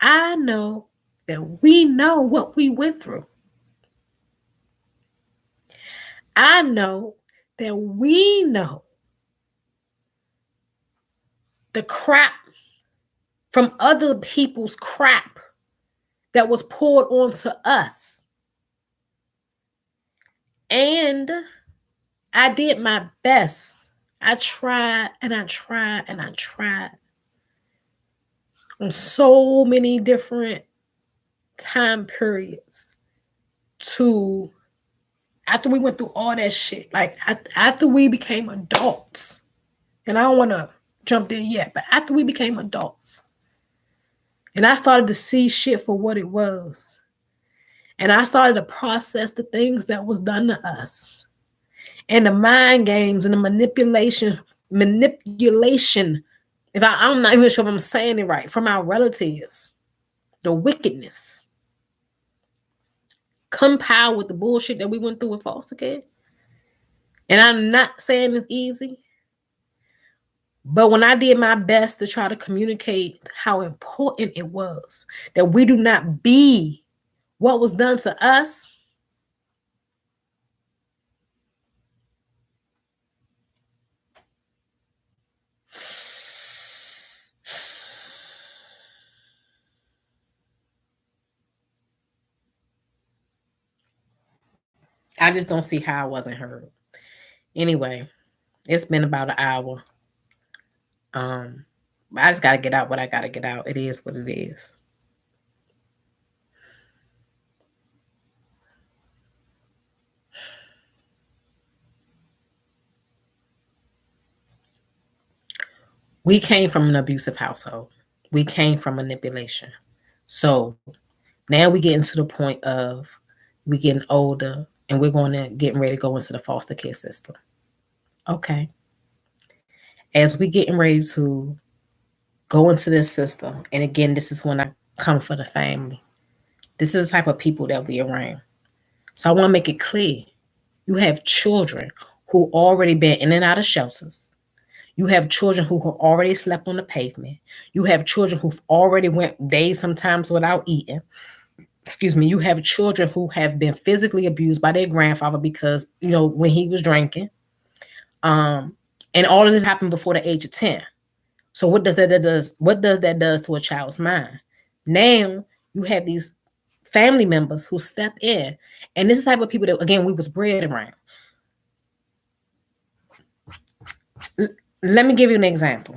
Speaker 1: I know that we know what we went through. I know that we know the crap from other people's crap that was poured onto us. And I did my best. I tried and I tried and I tried on so many different time periods to, after we went through all that shit, like after we became adults, and I don't want to jump in yet, but after we became adults, and I started to see shit for what it was, and I started to process the things that was done to us, and the mind games and the manipulation. If I'm not even sure if I'm saying it right, from our relatives, the wickedness, compiled with the bullshit that we went through with foster care. And I'm not saying it's easy, but when I did my best to try to communicate how important it was that we do not be what was done to us, I just don't see how I wasn't heard. Anyway, it's been about an hour. I just gotta get out what I gotta get out. It is what it is. We came from an abusive household. We came from manipulation. So now we getting to the point of we getting older and we're going to getting ready to go into the foster care system. Okay. As we getting ready to go into this system, and again, this is when I come for the family. This is the type of people that we around. So I want to make it clear. You have children who already been in and out of shelters. You have children who have already slept on the pavement. You have children who've already went days sometimes without eating. Excuse me. You have children who have been physically abused by their grandfather because, when he was drinking. And all of this happened before the age of 10. So what does that does to a child's mind? Now you have these family members who step in, and this is the type of people that again we was bred around. Let me give you an example.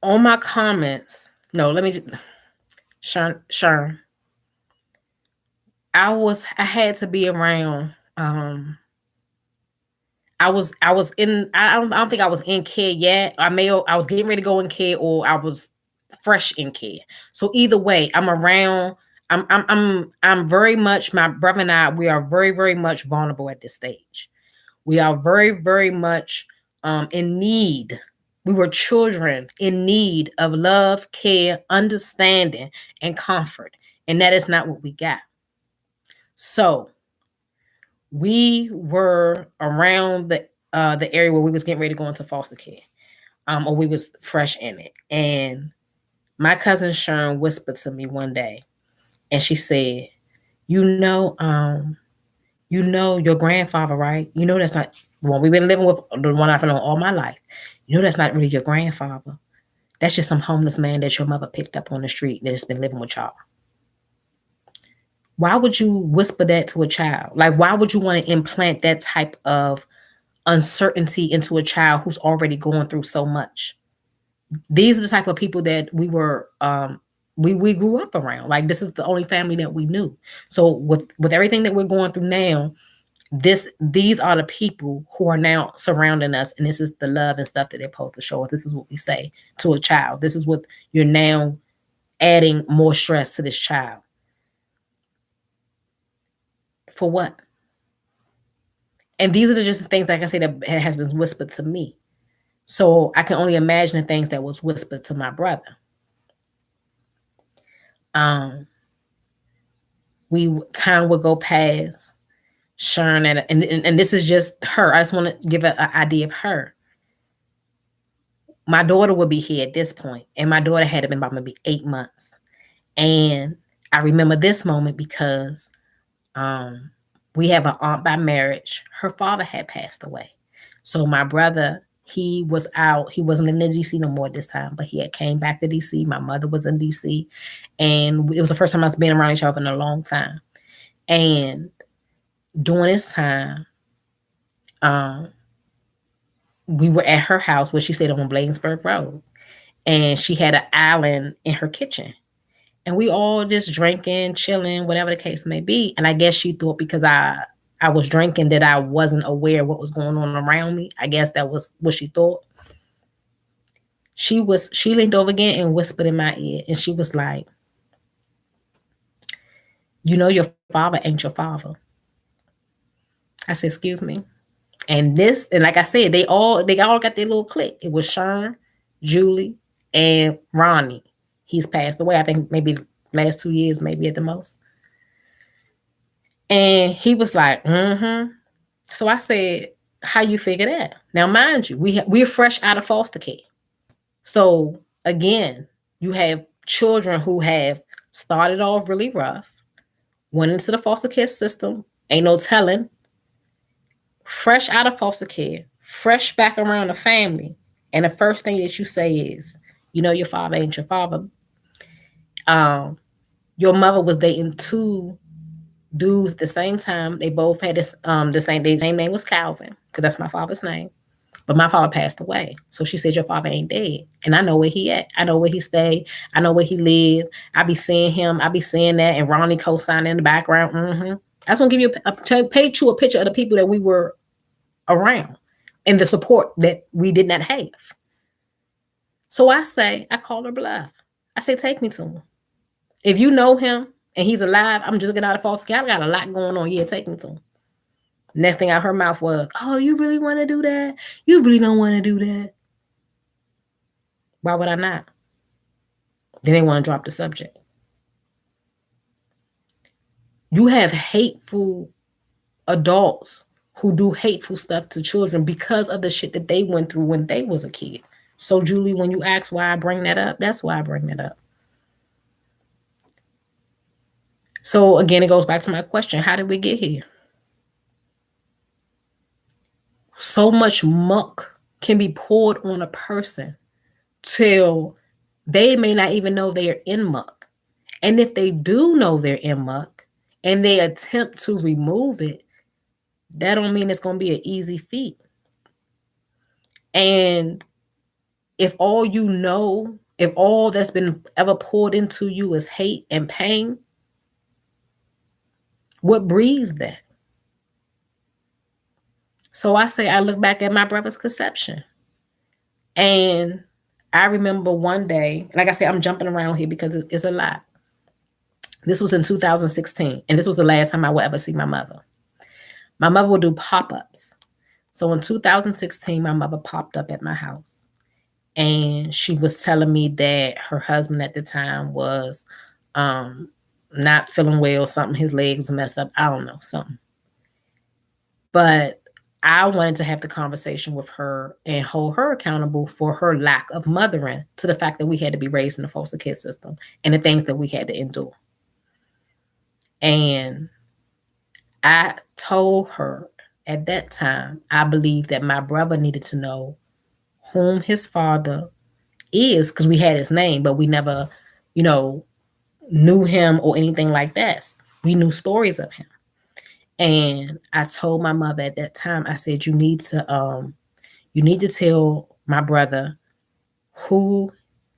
Speaker 1: On my comments, no, let me just, Sharon, I had to be around. I was in. I don't think I was in care yet. I was getting ready to go in care, or I was fresh in care. So either way, I'm around. I'm very much, my brother and I. We are very very much vulnerable at this stage. We are very very much in need. We were children in need of love, care, understanding, and comfort, and that is not what we got. So we were around the area where we was getting ready to go into foster care, or we was fresh in it. And my cousin Sharon whispered to me one day, and she said, your grandfather, right? That's not the one we've been living with, the one I've known all my life. That's not really your grandfather. That's just some homeless man that your mother picked up on the street that has been living with y'all. Why would you whisper that to a child? Like, why would you want to implant that type of uncertainty into a child who's already going through so much? These are the type of people that we were we grew up around. Like, this is the only family that we knew. So with everything that we're going through now, these are the people who are now surrounding us, and this is the love and stuff that they're supposed to show us. This is what we say to a child. This is what you're now adding more stress to this child. For what? And these are just the things, like I say, that has been whispered to me. So I can only imagine the things that was whispered to my brother. Time would go past. Sharon, and this is just her. I just want to give an idea of her. My daughter would be here at this point, and my daughter had been about maybe 8 months. And I remember this moment because we have an aunt by marriage. Her father had passed away. So my brother, he was out. He wasn't in DC no more at this time, but he had came back to DC. My mother was in DC. And it was the first time I was being around each other in a long time. And during this time, we were at her house where she stayed on Bladensburg Road. And she had an island in her kitchen. And we all just drinking, chilling, whatever the case may be. And I guess she thought because I was drinking that I wasn't aware of what was going on around me. I guess that was what she thought. She leaned over again and whispered in my ear, and she was like, your father ain't your father. I said, excuse me. And like I said, they all got their little clique. It was Sharon, Julie, and Ronnie. He's passed away, I think maybe last 2 years, maybe at the most. And he was like, mm-hmm. So I said, how you figure that? Now, mind you, we're fresh out of foster care. So again, you have children who have started off really rough, went into the foster care system, ain't no telling, fresh out of foster care, fresh back around the family. And the first thing that you say is, your father ain't your father. Your mother was dating 2 dudes at the same time. They both had this the same name was Calvin, because that's my father's name. But my father passed away. So she said, your father ain't dead. And I know where he at. I know where he stayed. I know where he lived. I be seeing him. I be seeing that. And Ronnie co-signing in the background. Mm-hmm. I just want to give you paint you a picture of the people that we were around. and the support that we did not have. So I call her bluff. I say, take me to him. If you know him and he's alive, I'm just getting out of foster care. I got a lot going on. Yeah, take me to him. Next thing out of her mouth was, oh, you really want to do that? You really don't want to do that. Why would I not? Then they want to drop the subject. You have hateful adults who do hateful stuff to children because of the shit that they went through when they was a kid. So, Julie, when you ask why I bring that up, that's why I bring that up. So, again, it goes back to my question. How did we get here? So much muck can be poured on a person till they may not even know they're in muck. And if they do know they're in muck and they attempt to remove it, that don't mean it's going to be an easy feat. And if all you know, if all that's been ever poured into you is hate and pain, what breeds that? So I say, I look back at my brother's conception. And I remember one day, like I said, I'm jumping around here because it's a lot. This was in 2016, and this was the last time I would ever see my mother. My mother would do pop-ups. So in 2016, my mother popped up at my house. And she was telling me that her husband at the time was not feeling well, something, his legs was messed up. I don't know, something. But I wanted to have the conversation with her and hold her accountable for her lack of mothering, to the fact that we had to be raised in the foster care system and the things that we had to endure. And I told her at that time, I believed that my brother needed to know whom his father is, because we had his name, but we never, knew him or anything like that. We knew stories of him. And I told my mother at that time, I said, you need to tell my brother who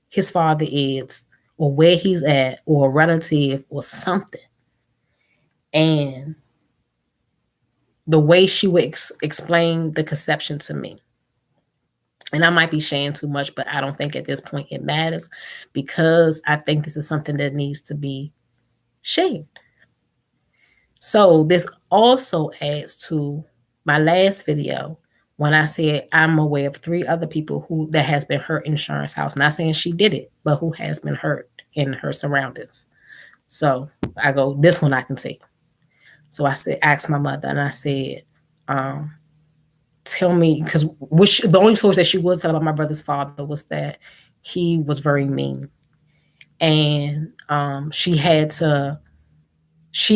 Speaker 1: his father is, or where he's at, or a relative or something. And the way she would explain the conception to me, and I might be sharing too much, but I don't think at this point it matters, because I think this is something that needs to be shared. So this also adds to my last video when I said I'm aware of 3 other people that has been hurt in Sharon's house. Not saying she did it, but who has been hurt in her surroundings. So I go, this one I can take. So I said, asked my mother, and I said, tell me, because the only stories that she would tell about my brother's father was that he was very mean. And she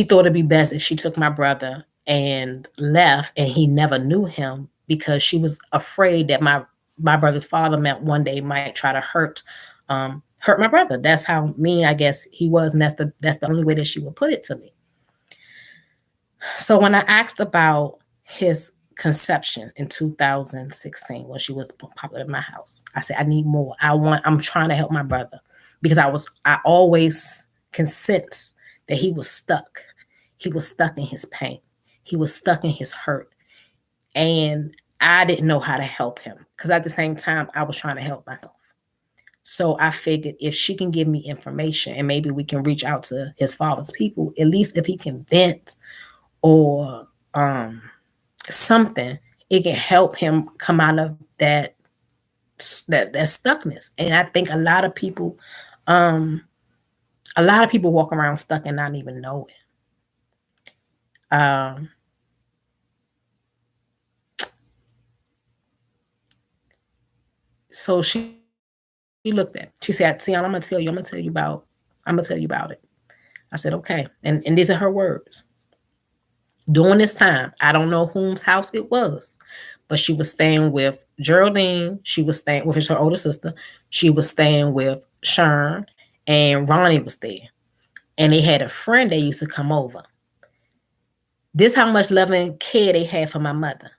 Speaker 1: thought it'd be best if she took my brother and left, and he never knew him, because she was afraid that my brother's father one day might try to hurt my brother. That's how mean, I guess, he was, and that's the only way that she would put it to me. So when I asked about his conception in 2016, when she was popular in my house, I said, I need more. I'm trying to help my brother, because I always can sense that he was stuck. He was stuck in his pain. He was stuck in his hurt. And I didn't know how to help him, because at the same time, I was trying to help myself. So I figured if she can give me information, and maybe we can reach out to his father's people, at least if he can vent or something, it can help him come out of that stuckness. And I think a lot of people walk around stuck and not even know it. So she looked at, she said, Tiana, I'm gonna tell you about it. I said, okay. And these are her words. During this time, I don't know whose house it was, but she was staying with Geraldine. She was staying with her older sister. She was staying with Sharon, and Ronnie was there. And they had a friend that used to come over. This how much love and care they had for my mother.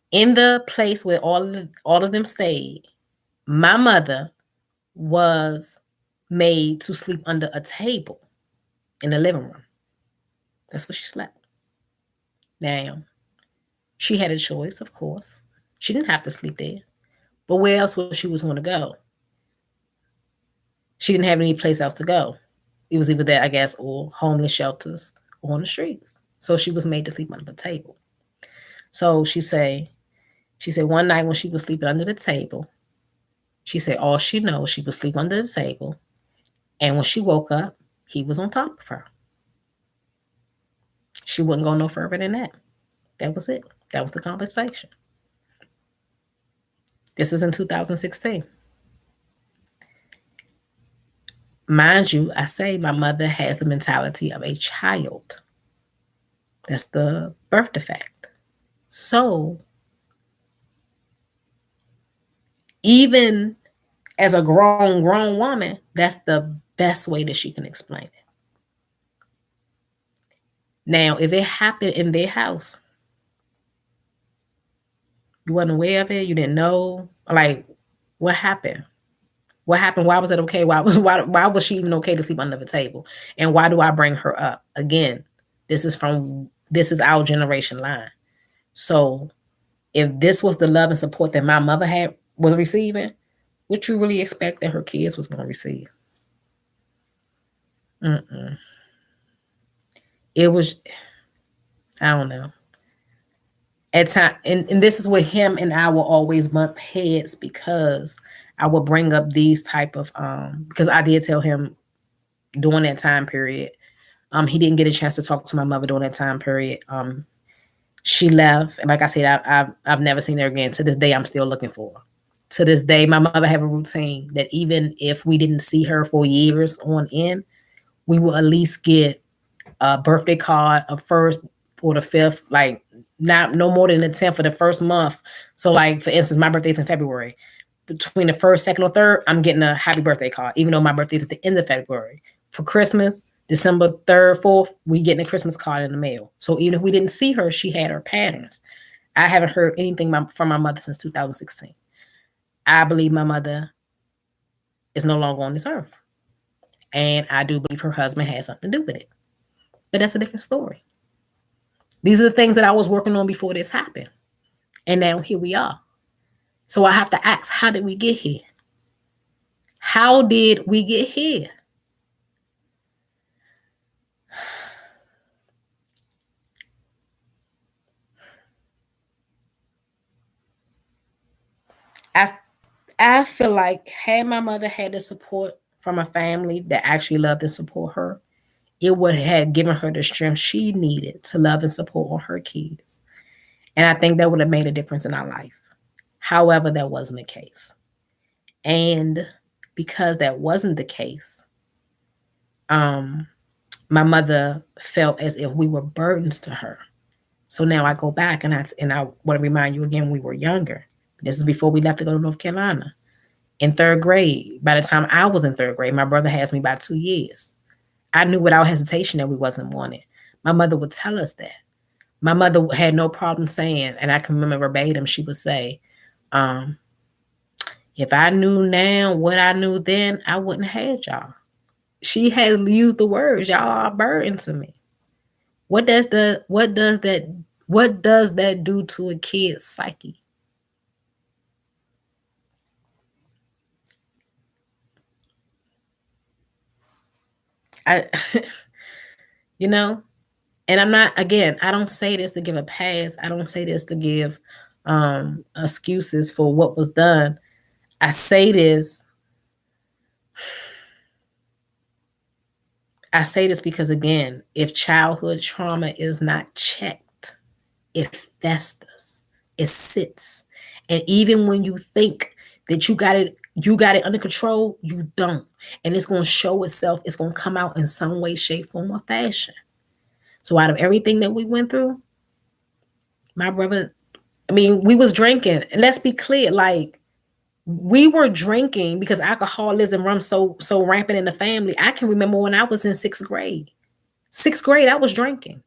Speaker 1: In the place where all of them stayed, my mother was made to sleep under a table in the living room. That's where she slept. Now, She had a choice, of course. She didn't have to sleep there. But where else was she was going to go? She didn't have any place else to go. It was either that, I guess, or homeless shelters or on the streets. So she was made to sleep under the table. So she said one night when she was sleeping under the table, she said all she knows she was sleeping under the table, and when she woke up, he was on top of her. She wouldn't go no further than that. That was it. That was the conversation. This is in 2016. Mind you, I say my mother has the mentality of a child. That's the birth defect. So, even as a grown woman, that's the best way that she can explain it. Now, if it happened in their house, you wasn't aware of it, you didn't know, like, what happened? What happened? Why was it okay? Why was she even okay to sleep under the table? And why do I bring her up? Again, this is our generation line. So if this was the love and support that my mother was receiving, what you really expect that her kids was going to receive? Mm-mm. It was, I don't know. At time, and this is with him and I will always bump heads because I will bring up these type of because I did tell him during that time period. He didn't get a chance to talk to my mother during that time period. She left, and like I said, I've never seen her again. To this day, I'm still looking for her. To this day, my mother have a routine that even if we didn't see her for years on end, we will at least get a birthday card, a first or the fifth, like not no more than the 10th for the first month. So, like for instance, my birthday's in February. Between the first, second, or third, I'm getting a happy birthday card, even though my birthday's at the end of February. For Christmas, December 3rd, 4th, we getting a Christmas card in the mail. So even if we didn't see her, she had her patterns. I haven't heard anything from my mother since 2016. I believe my mother is no longer on this earth. And I do believe her husband had something to do with it. But that's a different story. These are the things that I was working on before this happened. And now here we are. So I have to ask, how did we get here? How did we get here? I feel like had my mother had the support from a family that actually loved and support her, it would have given her the strength she needed to love and support on her kids. And I think that would have made a difference in our life. However, that wasn't the case. And because that wasn't the case, my mother felt as if we were burdens to her. So now I go back and I want to remind you again, we were younger. This is before we left to go to North Carolina. In third grade, by the time I was in third grade, my brother has me by 2 years. I knew without hesitation that we wasn't wanted. My mother would tell us that. My mother had no problem saying, and I can remember verbatim, she would say, if I knew now what I knew then, I wouldn't have had y'all. She has used the words, y'all are a burden to me. What does that do to a kid's psyche? I you know, and I'm not, again, I don't say this to give a pass. I don't say this to give excuses for what was done. I say this because again, if childhood trauma is not checked, it festers, it sits. And even when you think that you got it under control, you don't. And it's going to show itself, it's going to come out in some way, shape, form, or fashion. So out of everything that we went through, my brother, I mean, we was drinking. And let's be clear, like we were drinking because alcoholism runs so rampant in the family. I can remember when I was in 6th grade. 6th grade, I was drinking.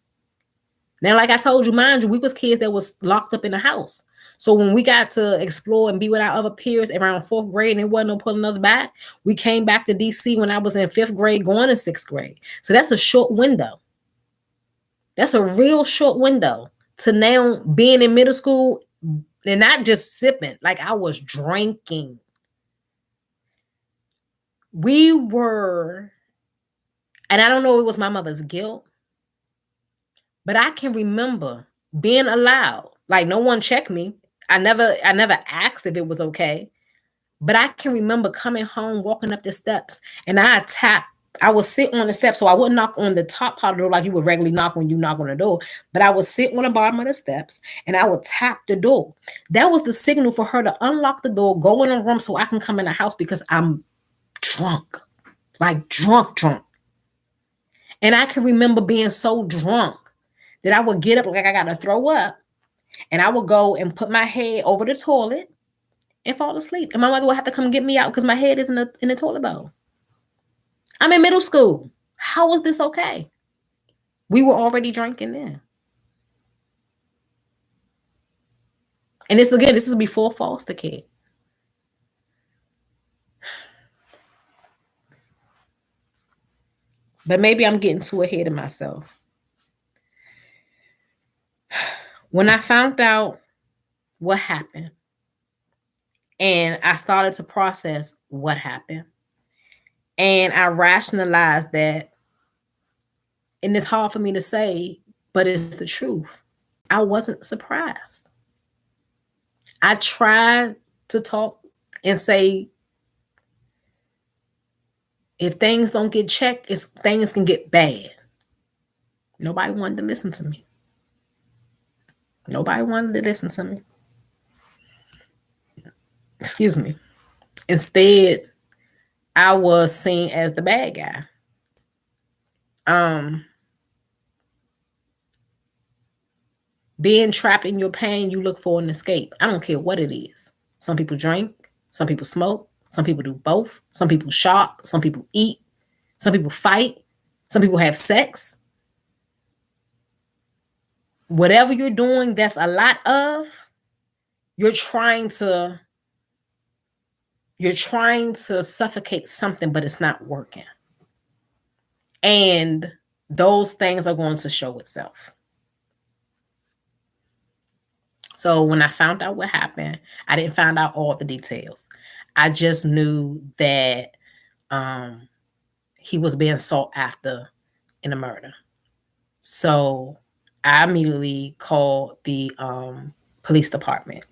Speaker 1: Now, like I told you, mind you, we was kids that was locked up in the house. So when we got to explore and be with our other peers around 4th grade and it wasn't no pulling us back, we came back to DC when I was in 5th grade going to 6th grade. So that's a short window. That's a real short window to now being in middle school and not just sipping, like I was drinking. We were, and I don't know if it was my mother's guilt, but I can remember being allowed, like no one checked me. I never asked if it was okay, but I can remember coming home, walking up the steps, and I would sit on the steps, so I wouldn't knock on the top part of the door like you would regularly knock when you knock on the door, but I would sit on the bottom of the steps and I would tap the door. That was the signal for her to unlock the door, go in a room so I can come in the house because I'm drunk, like drunk. And I can remember being so drunk that I would get up like I got to throw up, and I would go and put my head over the toilet and fall asleep. And my mother would have to come get me out because my head is in the toilet bowl. I'm in middle school. How was this okay? We were already drinking then. And this is before foster care. But maybe I'm getting too ahead of myself. When I found out what happened and I started to process what happened, and I rationalized that, and it's hard for me to say, but it's the truth. I wasn't surprised. I tried to talk and say, if things don't get checked, things can get bad. Nobody wanted to listen to me. Nobody wanted to listen to me. Excuse me. Instead, I was seen as the bad guy. Being trapped in your pain, you look for an escape. I don't care what it is. Some people drink, some people smoke, some people do both. Some people shop, some people eat, some people fight, some people have sex. Whatever you're doing, that's a lot of, you're trying to suffocate something, but it's not working. And those things are going to show itself. So when I found out what happened, I didn't find out all the details. I just knew that he was being sought after in a murder. So I immediately called the police department.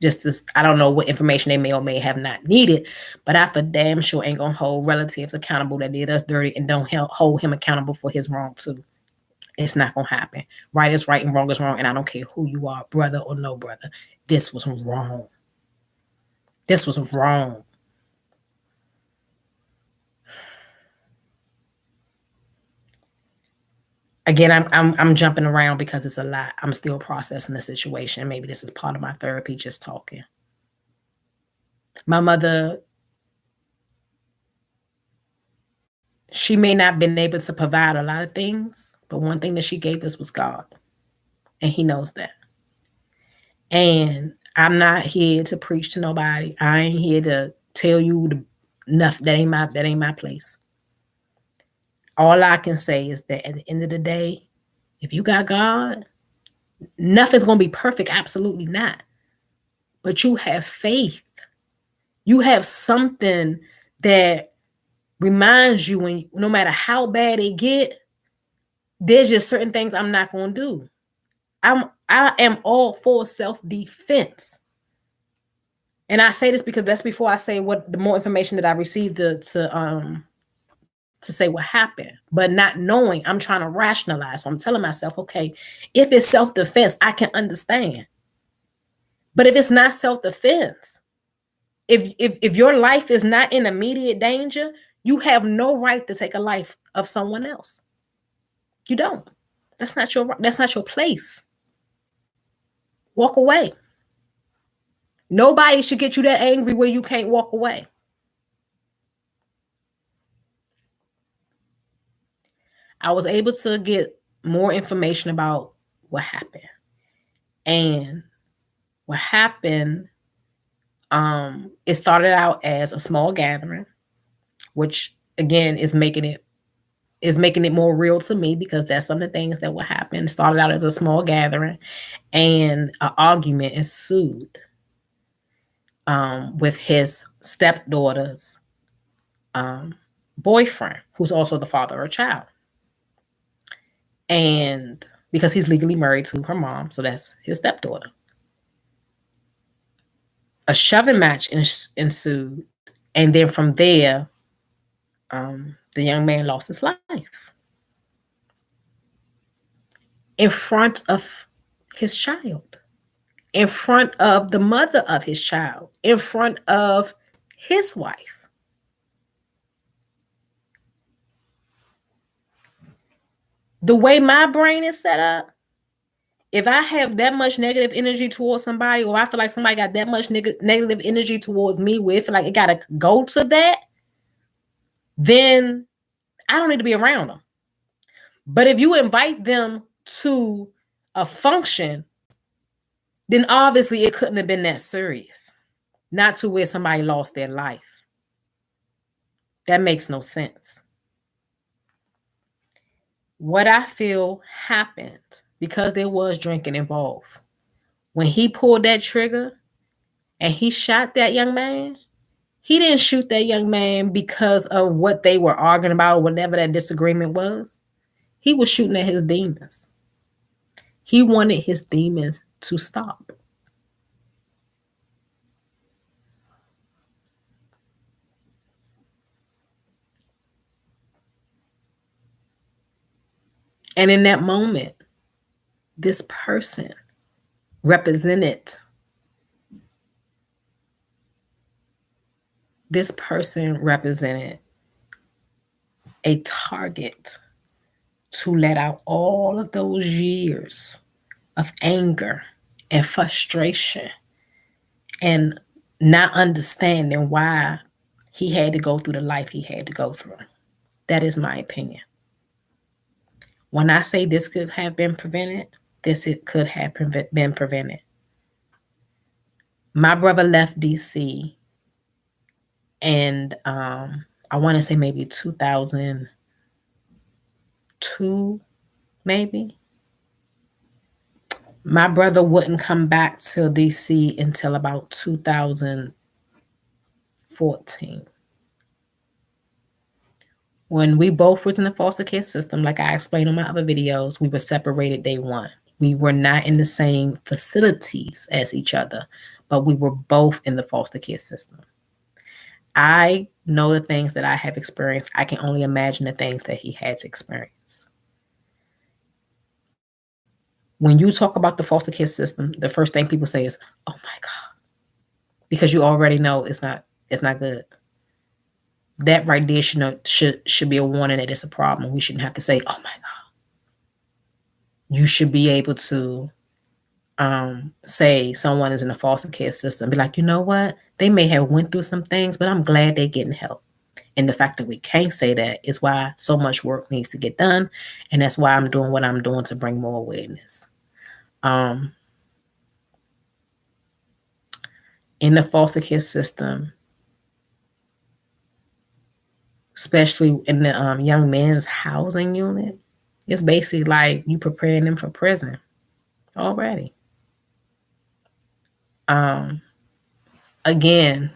Speaker 1: I don't know what information they may or may have not needed, but I for damn sure ain't gonna hold relatives accountable that did us dirty and don't hold him accountable for his wrong too. It's not gonna happen. Right is right and wrong is wrong, and I don't care who you are, brother or no brother. This was wrong. This was wrong. Again, I'm jumping around because it's a lot. I'm still processing the situation. Maybe this is part of my therapy, just talking. My mother, she may not have been able to provide a lot of things, but one thing that she gave us was God. And he knows that. And I'm not here to preach to nobody. I ain't here to tell you nothing. That ain't my place. All I can say is that at the end of the day, if you got God, nothing's going to be perfect. Absolutely not. But you have faith. You have something that reminds you when, no matter how bad it get, there's just certain things I'm not going to do. I am all for self-defense. And I say this because that's before I say what the more information that I received to say what happened, but not knowing, I'm trying to rationalize. So I'm telling myself, okay, if it's self-defense, I can understand. But if it's not self-defense, if your life is not in immediate danger, you have no right to take a life of someone else. You don't. That's not your place. Walk away. Nobody should get you that angry where you can't walk away. I was able to get more information about what happened. And what happened, it started out as a small gathering, which again is making it is making it more real to me because that's some of the things that will happen. It started out as a small gathering, and an argument ensued with his stepdaughter's boyfriend, who's also the father of a child. And because he's legally married to her mom, so that's his stepdaughter. A shoving match ensued, and then from there, the young man lost his life in front of his child, in front of the mother of his child, in front of his wife. The way my brain is set up, if I have that much negative energy towards somebody, or I feel like somebody got that much negative energy towards me, where it feel like it gotta go to that, then I don't need to be around them. But if you invite them to a function, then obviously it couldn't have been that serious. Not to where somebody lost their life. That makes no sense. What I feel happened, because there was drinking involved, when he pulled that trigger and he shot that young man, he didn't shoot that young man because of what they were arguing about, or whatever that disagreement was. He was shooting at his demons. He wanted his demons to stop. And in that moment, this person represented a target to let out all of those years of anger and frustration and not understanding why he had to go through the life he had to go through. That is my opinion. When I say this could have been prevented, it could have been prevented. My brother left DC, and I want to say maybe 2002, maybe. My brother wouldn't come back to DC until about 2014. When we both was in the foster care system, like I explained on my other videos, we were separated day one. We were not in the same facilities as each other, but we were both in the foster care system. I know the things that I have experienced. I can only imagine the things that he has experienced. When you talk about the foster care system, the first thing people say is, "Oh my God," because you already know it's not good. That right there should be a warning that it's a problem. We shouldn't have to say, "Oh my God." You should be able to say someone is in the foster care system, be like, you know what? They may have went through some things, but I'm glad they're getting help. And the fact that we can't say that is why so much work needs to get done. And that's why I'm doing what I'm doing to bring more awareness. In the foster care system, especially in the young men's housing unit, it's basically like you preparing them for prison already. Again,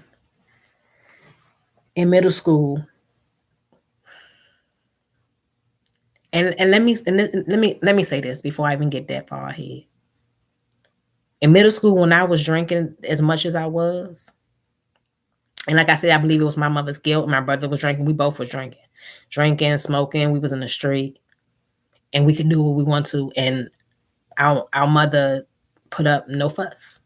Speaker 1: in middle school, and let me say this before I even get that far ahead. In middle school, when I was drinking as much as I was, and like I said, I believe it was my mother's guilt. My brother was drinking. We both were drinking, smoking. We was in the street, and we could do what we want to. And our mother put up no fuss.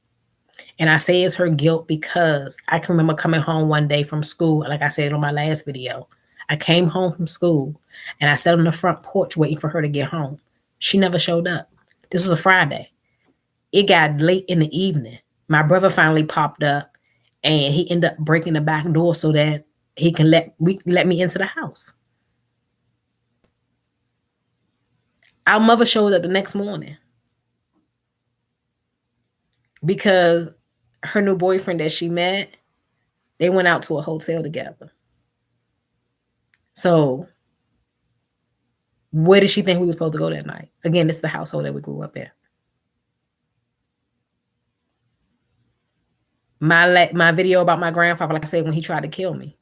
Speaker 1: And I say it's her guilt because I can remember coming home one day from school. Like I said on my last video, I came home from school and I sat on the front porch waiting for her to get home. She never showed up. This was a Friday. It got late in the evening. My brother finally popped up and he ended up breaking the back door so that he can let me into the house. Our mother showed up the next morning because her new boyfriend that she met, they went out to a hotel together. So Where did she think we were supposed to go that night? Again, this is the household that we grew up in. My video about my grandfather, like I said, when he tried to kill me.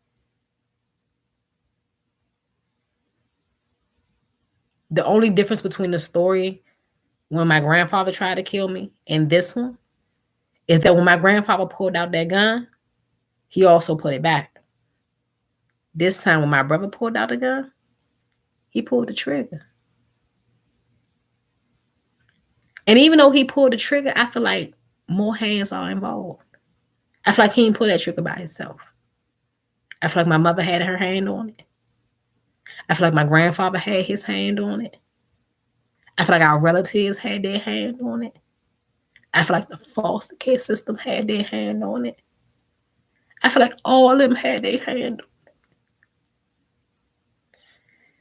Speaker 1: The only difference between the story when my grandfather tried to kill me and this one is that when my grandfather pulled out that gun, he also put it back. This time when my brother pulled out the gun, he pulled the trigger. And even though he pulled the trigger, I feel like more hands are involved. I feel like he didn't pull that trigger by himself. I feel like my mother had her hand on it. I feel like my grandfather had his hand on it. I feel like our relatives had their hand on it. I feel like the foster care system had their hand on it. I feel like all of them had their hand on it.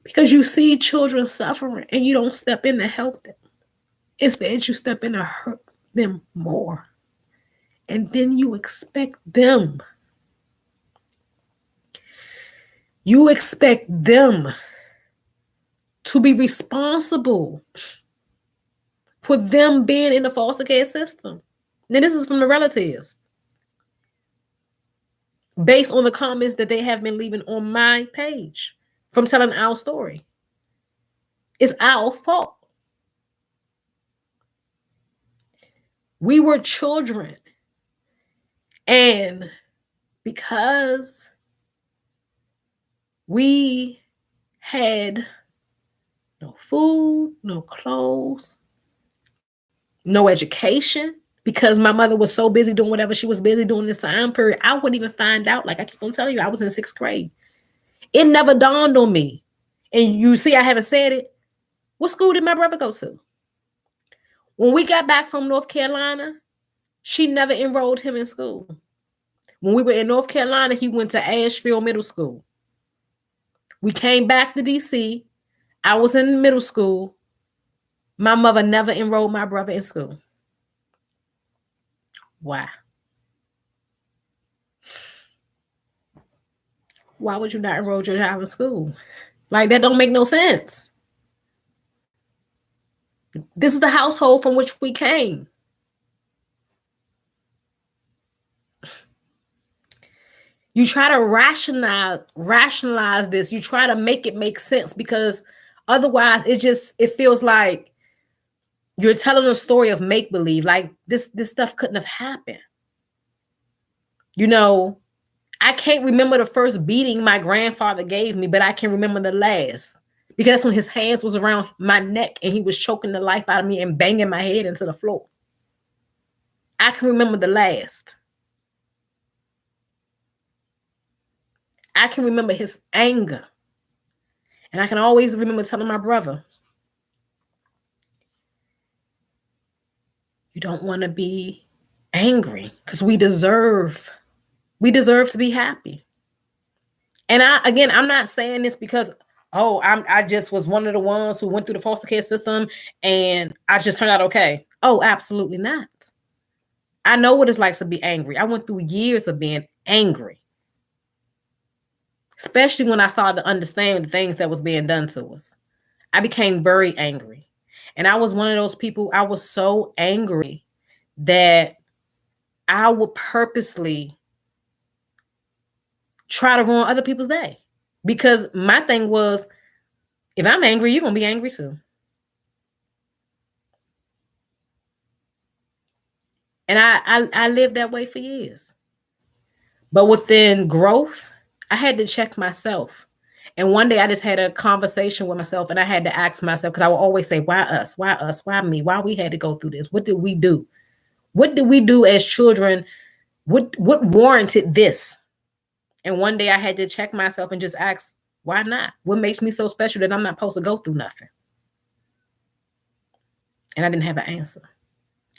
Speaker 1: Because you see children suffering and you don't step in to help them. Instead, you step in to hurt them more. And then you expect them. You expect them to be responsible for them being in the foster care system. Now, this is from the relatives. Based on the comments that they have been leaving on my page from telling our story. It's our fault. We were children. And because we had no food, no clothes, no education, because my mother was so busy doing whatever she was busy doing this time period, I wouldn't even find out. Like I keep on telling you, I was in 6th grade. It never dawned on me. And you see, I haven't said it. What school did my brother go to? When we got back from North Carolina, she never enrolled him in school. When we were in North Carolina, he went to Asheville Middle School. We came back to DC. I was in middle school. My mother never enrolled my brother in school. Why? Why would you not enroll your child in school? Like, that don't make no sense. This is the household from which we came. You try to rationalize this. You try to make it make sense, because otherwise it feels like you're telling a story of make-believe. Like this stuff couldn't have happened. You know, I can't remember the first beating my grandfather gave me, but I can remember the last, because that's when his hands was around my neck and he was choking the life out of me and banging my head into the floor. I can remember the last. I can remember his anger. And I can always remember telling my brother, you don't want to be angry, because we deserve to be happy. And I'm not saying this because, I just was one of the ones who went through the foster care system and I just turned out okay. Oh, absolutely not. I know what it's like to be angry. I went through years of being angry, especially when I started to understand the things that was being done to us. I became very angry. And I was one of those people, I was so angry that I would purposely try to ruin other people's day. Because my thing was, if I'm angry, you're going to be angry too. And I lived that way for years. But within growth, I had to check myself. And one day I just had a conversation with myself, and I had to ask myself, because I would always say, why us? Why us? Why me? Why we had to go through this? What did we do? What did we do as children? What warranted this? And one day I had to check myself and just ask, why not? What makes me so special that I'm not supposed to go through nothing? And I didn't have an answer.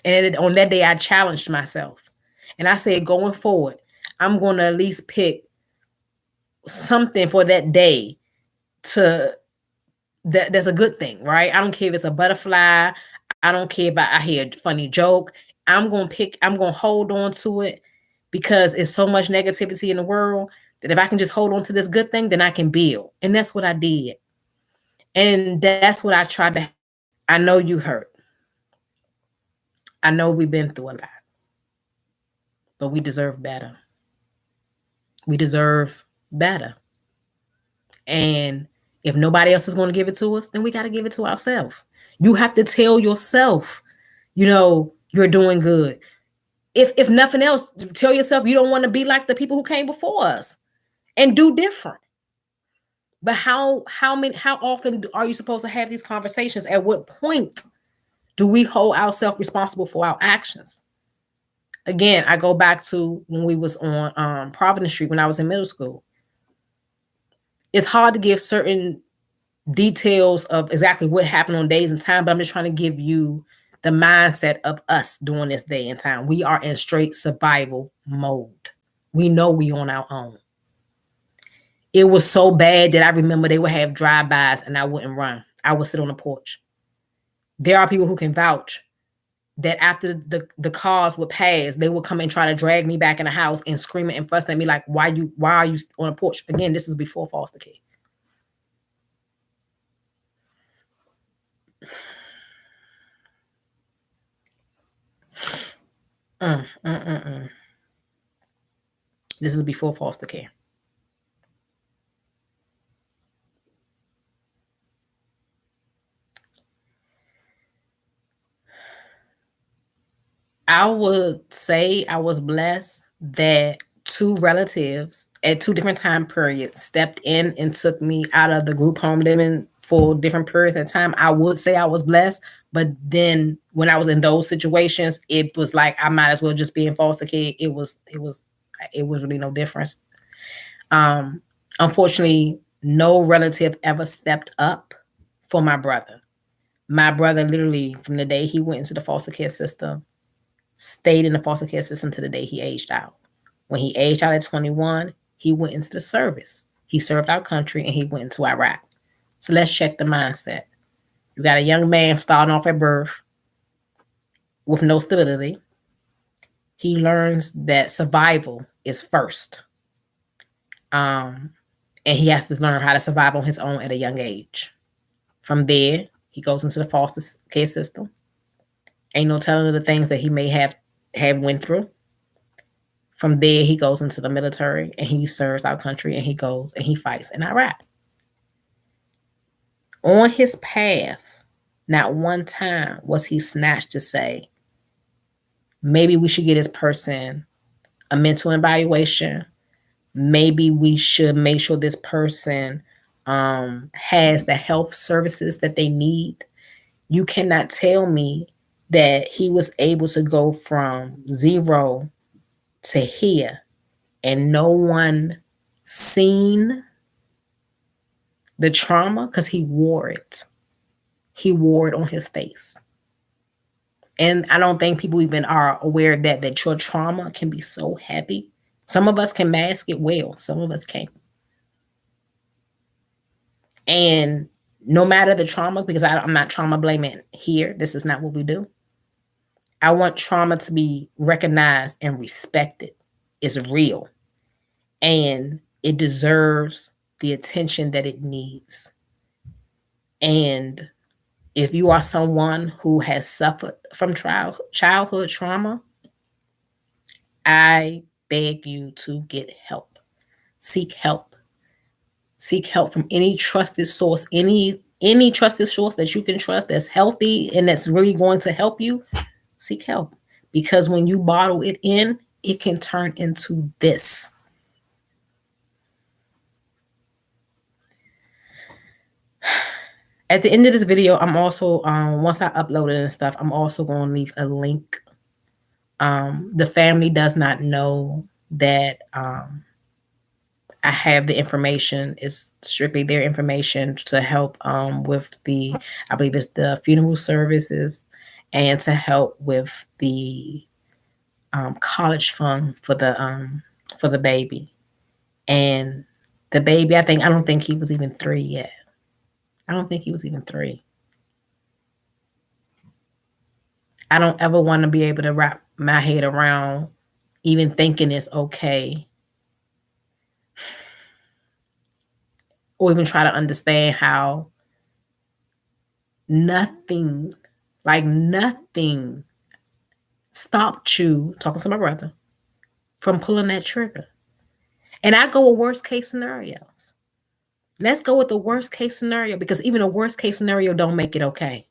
Speaker 1: And on that day, I challenged myself. And I said, going forward, I'm going to at least pick something for that day that's a good thing, right? I don't care if it's a butterfly. I don't care if I hear a funny joke. I'm going to hold on to it, because it's so much negativity in the world that if I can just hold on to this good thing, then I can build. And that's what I did. And that's what I tried to. I know you hurt. I know we've been through a lot, but we deserve better. We deserve better. And if nobody else is going to give it to us, then we got to give it to ourselves. You have to tell yourself, you're doing good. If nothing else, tell yourself you don't want to be like the people who came before us and do different. But how often are you supposed to have these conversations? At what point do we hold ourselves responsible for our actions? Again, I go back to when we was on Providence Street when I was in middle school. It's hard to give certain details of exactly what happened on days and time, but I'm just trying to give you the mindset of us during this day and time. We are in straight survival mode. We know we on our own. It was so bad that I remember they would have drive-bys and I wouldn't run. I would sit on the porch. There are people who can vouch that after the cars would pass, they would come and try to drag me back in the house and screaming and fussing at me like, why are you on a porch? Again, this is before foster care. This is before foster care. I would say I was blessed that two relatives at two different time periods stepped in and took me out of the group home living for different periods of time. I would say I was blessed, but then when I was in those situations, it was like I might as well just be in foster care. It was really no difference. Unfortunately, no relative ever stepped up for my brother. My brother literally, from the day he went into the foster care system, stayed in the foster care system to the day he aged out. When he aged out at 21, he went into the service. He served our country and he went into Iraq. So let's check the mindset. You got a young man starting off at birth with no stability. He learns that survival is first. And he has to learn how to survive on his own at a young age. From there, he goes into the foster care system. Ain't no telling the things that he may have went through. From there, he goes into the military and he serves our country and he goes and he fights in Iraq. On his path, not one time was he snatched to say, maybe we should get this person a mental evaluation. Maybe we should make sure this person has the health services that they need. You cannot tell me that he was able to go from 0 to here and no one seen the trauma because he wore it. He wore it on his face. And I don't think people even are aware of that your trauma can be so heavy. Some of us can mask it well. Some of us can't. And no matter the trauma, because I'm not trauma blaming here. This is not what we do. I want trauma to be recognized and respected. It's real. And it deserves the attention that it needs. And if you are someone who has suffered from childhood trauma, I beg you to get help. Seek help. Seek help from any trusted source, any trusted source that you can trust that's healthy and that's really going to help you. Seek help. Because when you bottle it in, it can turn into this. At the end of this video, I'm also, once I upload it and stuff, I'm also going to leave a link. The family does not know that I have the information. It's strictly their information to help with I believe it's the funeral services and to help with the college fund for the baby. And the baby, I don't think he was even 3 yet. I don't think he was even 3. I don't ever want to be able to wrap my head around even thinking it's okay or even try to understand how Nothing, like nothing stopped you, talking to my brother, from pulling that trigger. And I go with worst case scenarios. Let's go with the worst case scenario, because even a worst case scenario don't make it okay.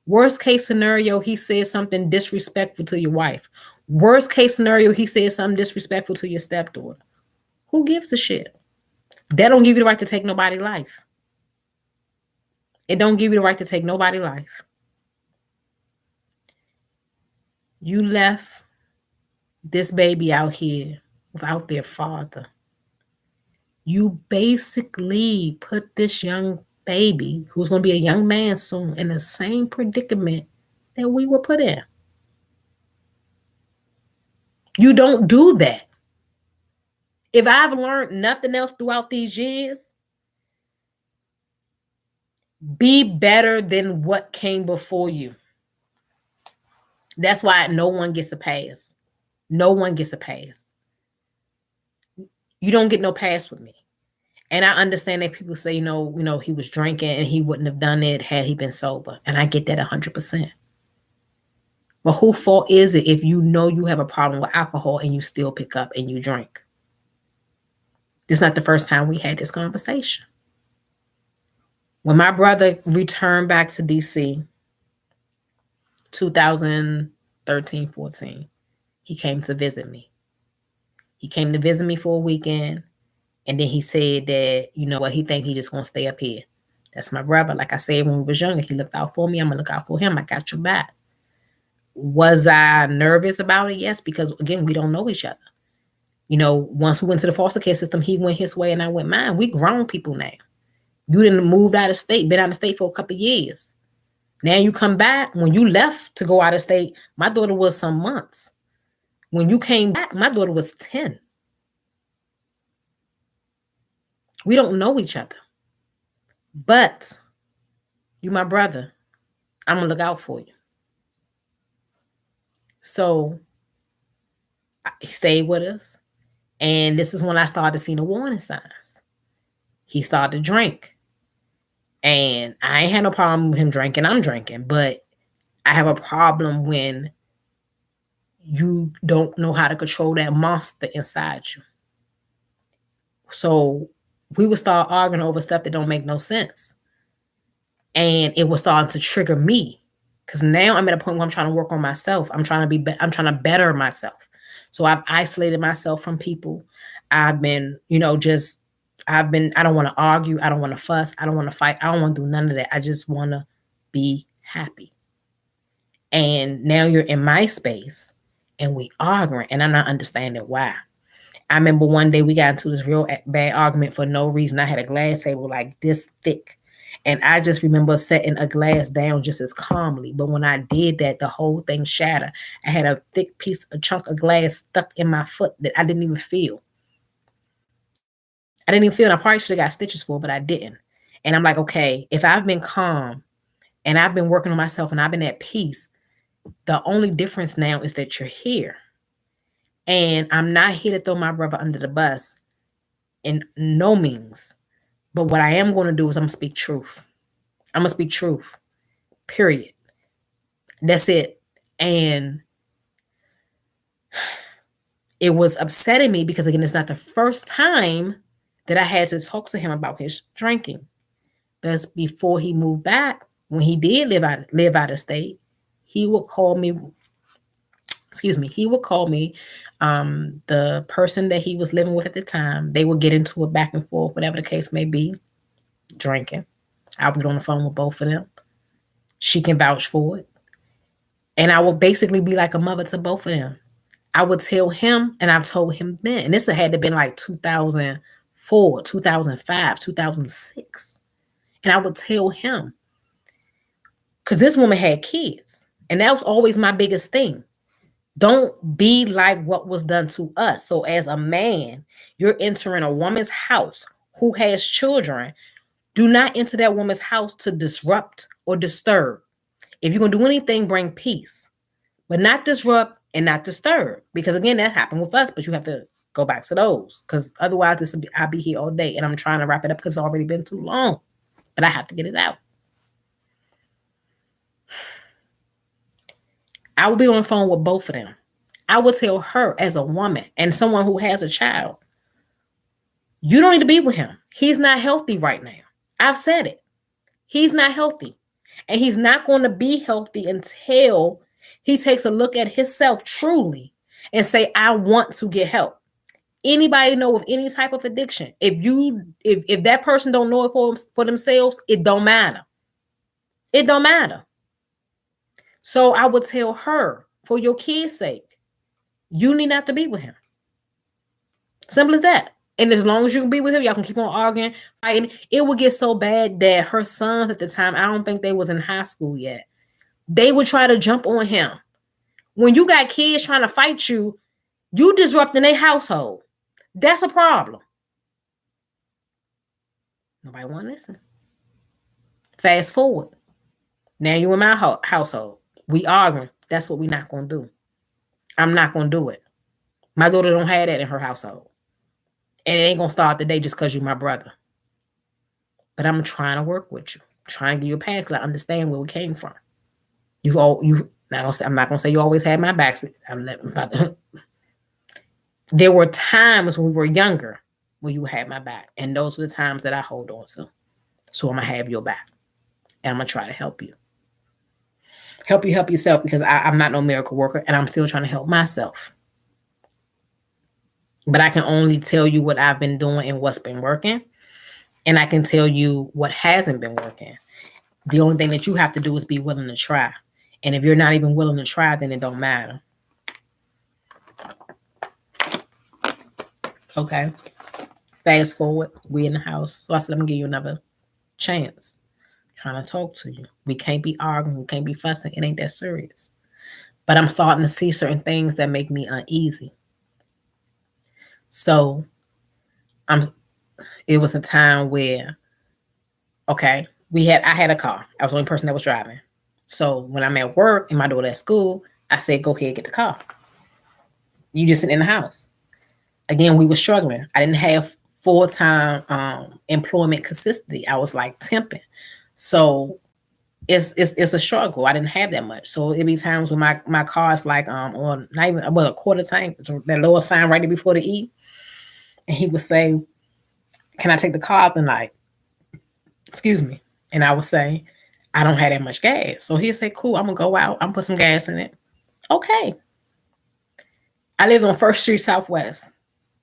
Speaker 1: Worst case scenario, he said something disrespectful to your wife. Worst case scenario, he said something disrespectful to your stepdaughter. Who gives a shit? That don't give you the right to take nobody's life. It don't give you the right to take nobody's life. You left this baby out here without their father. You basically put this young baby, who's going to be a young man soon, in the same predicament that we were put in. You don't do that. If I've learned nothing else throughout these years, be better than what came before you. That's why no one gets a pass. No one gets a pass. You don't get no pass with me. And I understand that people say, he was drinking and he wouldn't have done it had he been sober. And I get that 100%. But whose fault is it if you know you have a problem with alcohol and you still pick up and you drink? This is not the first time we had this conversation. When my brother returned back to DC, 2013, 14, he came to visit me. He came to visit me for a weekend. And then he said that, he think he just going to stay up here. That's my brother. Like I said, when we was younger, he looked out for me. I'm going to look out for him. I got your back. Was I nervous about it? Yes, because, again, we don't know each other. Once we went to the foster care system, he went his way and I went mine. We grown people now. You didn't move out of state, been out of state for a couple of years. Now you come back. When you left to go out of state, my daughter was some months. When you came back, my daughter was 10. We don't know each other. But you my brother. I'm going to look out for you. So he stayed with us. And this is when I started seeing the warning signs. He started to drink. And I ain't had no problem with him drinking. I'm drinking. But I have a problem when you don't know how to control that monster inside you. So we would start arguing over stuff that don't make no sense. And it was starting to trigger me. Because now I'm at a point where I'm trying to work on myself. I'm trying to better myself. So I've isolated myself from people. I've been, I don't want to argue. I don't want to fuss. I don't want to fight. I don't want to do none of that. I just want to be happy. And now you're in my space and we arguing and I'm not understanding why. I remember one day we got into this real bad argument for no reason. I had a glass table like this thick. And I just remember setting a glass down just as calmly. But when I did that, the whole thing shattered. I had a chunk of glass stuck in my foot that I didn't even feel. And I probably should have got stitches for, but I didn't. And I'm like, okay, if I've been calm and I've been working on myself and I've been at peace, the only difference now is that you're here. And I'm not here to throw my brother under the bus in no means. But what I am going to do is I'm going to speak truth. I'm going to speak truth. Period. That's it. And it was upsetting me because, again, it's not the first time that I had to talk to him about his drinking. But before he moved back, when he did live out of state, he would call me. He would call me, the person that he was living with at the time. They would get into it back and forth, whatever the case may be, drinking. I would get on the phone with both of them. She can vouch for it. And I would basically be like a mother to both of them. I would tell him, and I've told him then, and this had to have been like 2004, 2005, 2006. And I would tell him, because this woman had kids. And that was always my biggest thing. Don't be like what was done to us. So as a man, you're entering a woman's house who has children. Do not enter that woman's house to disrupt or disturb. If you're going to do anything, bring peace, but not disrupt and not disturb. Because again, that happened with us, but you have to go back to those, because otherwise I'll be here all day and I'm trying to wrap it up because it's already been too long, but I have to get it out. I would be on the phone with both of them. I would tell her as a woman and someone who has a child, you don't need to be with him. He's not healthy right now. I've said it. He's not healthy. And he's not going to be healthy until he takes a look at himself truly and say, I want to get help. Anybody know of any type of addiction? If that person don't know it for themselves, it don't matter. It don't matter. So I would tell her, for your kid's sake, you need not to be with him. Simple as that. And as long as you can be with him, y'all can keep on arguing, fighting. It would get so bad that her sons at the time, I don't think they was in high school yet. They would try to jump on him. When you got kids trying to fight you, you disrupting their household. That's a problem. Nobody want to listen. Fast forward. Now you in my household. We arguing. That's what we're not going to do. I'm not going to do it. My daughter don't have that in her household. And it ain't going to start the day just because you're my brother. But I'm trying to work with you. Trying to give you a pass because I understand where we came from. I'm not going to say you always had my back. There were times when we were younger when you had my back. And those were the times that I hold on to. So I'm going to have your back. And I'm going to try to help you. Help yourself, because I'm not no miracle worker and I'm still trying to help myself. But I can only tell you what I've been doing and what's been working. And I can tell you what hasn't been working. The only thing that you have to do is be willing to try. And if you're not even willing to try, then it don't matter. Okay. Fast forward. We in the house. So I said, let me give you another chance. Trying to talk to you. We can't be arguing. We can't be fussing. It ain't that serious. But I'm starting to see certain things that make me uneasy. So it was a time where, okay, I had a car. I was the only person that was driving. So when I'm at work and my daughter at school, I said, go ahead, get the car. You just sit in the house. Again, we were struggling. I didn't have full-time employment consistency. I was like temping. So it's a struggle. I didn't have that much. So it'd be times when my car is like on not even a quarter tank. It's that lower sign right there before the E. And he would say, can I take the car out tonight? Excuse me. And I would say, I don't have that much gas. So he'd say, cool, I'm gonna go out. I'm gonna put some gas in it. Okay. I lived on 1st Street Southwest.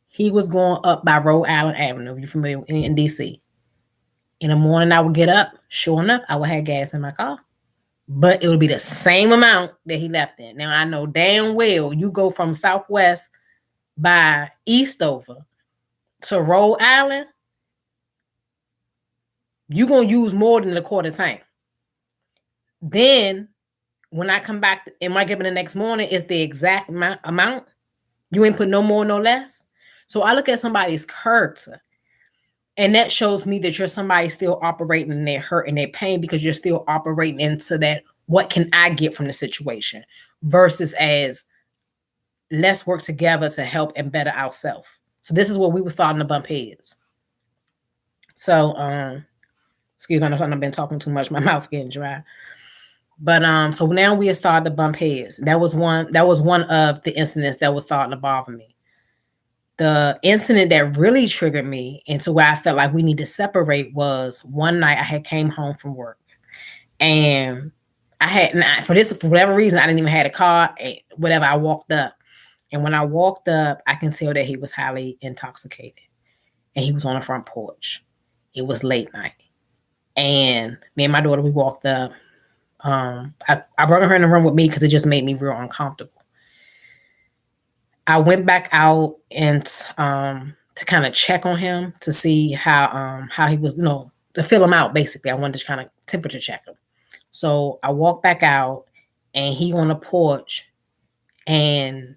Speaker 1: He was going up by Rhode Island Avenue, if you're familiar in DC. In the morning, I would get up. Sure enough, I would have gas in my car. But it would be the same amount that he left in. Now, I know damn well you go from Southwest by Eastover to Rhode Island, you're going to use more than the quarter tank. Then, when I come back, it might get in the next morning, it's the exact amount. You ain't put no more, no less. So I look at somebody's character. And that shows me that you're somebody still operating in their hurt and their pain, because you're still operating into that, what can I get from the situation, versus as let's work together to help and better ourselves. So this is where we were starting to bump heads. So, excuse me, I've been talking too much. My mouth getting dry. But so now we have started to bump heads. That was one of the incidents that was starting to bother me. The incident that really triggered me into where I felt like we need to separate was one night I had came home from work, and for whatever reason, I didn't even have a car. Whatever, I walked up, and when I walked up, I can tell that he was highly intoxicated, and he was on the front porch. It was late night, and me and my daughter, we walked up. I brought her in the room with me because it just made me real uncomfortable. I went back out and to kind of check on him to see how he was, to fill him out. Basically, I wanted to kind of temperature check him. So I walked back out, and he on the porch, and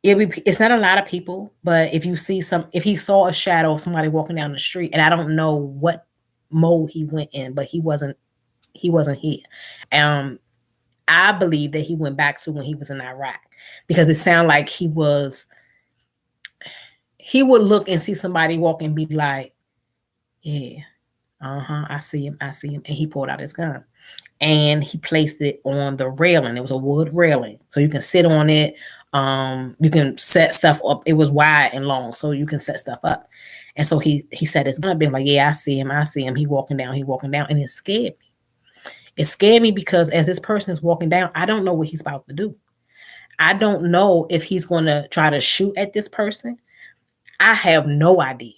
Speaker 1: it's not a lot of people, but if he saw a shadow of somebody walking down the street, and I don't know what mode he went in, but he wasn't here. I believe that he went back to when he was in Iraq, because it sounded like he would look and see somebody walk and be like, yeah, I see him. I see him. And he pulled out his gun and he placed it on the railing. It was a wood railing, so you can sit on it. You can set stuff up. It was wide and long, so you can set stuff up. And so he set his gun up, and like, yeah, I see him. I see him. He walking down. He walking down, and it scared me. It scared me because as this person is walking down, I don't know what he's about to do. I don't know if he's going to try to shoot at this person. I have no idea.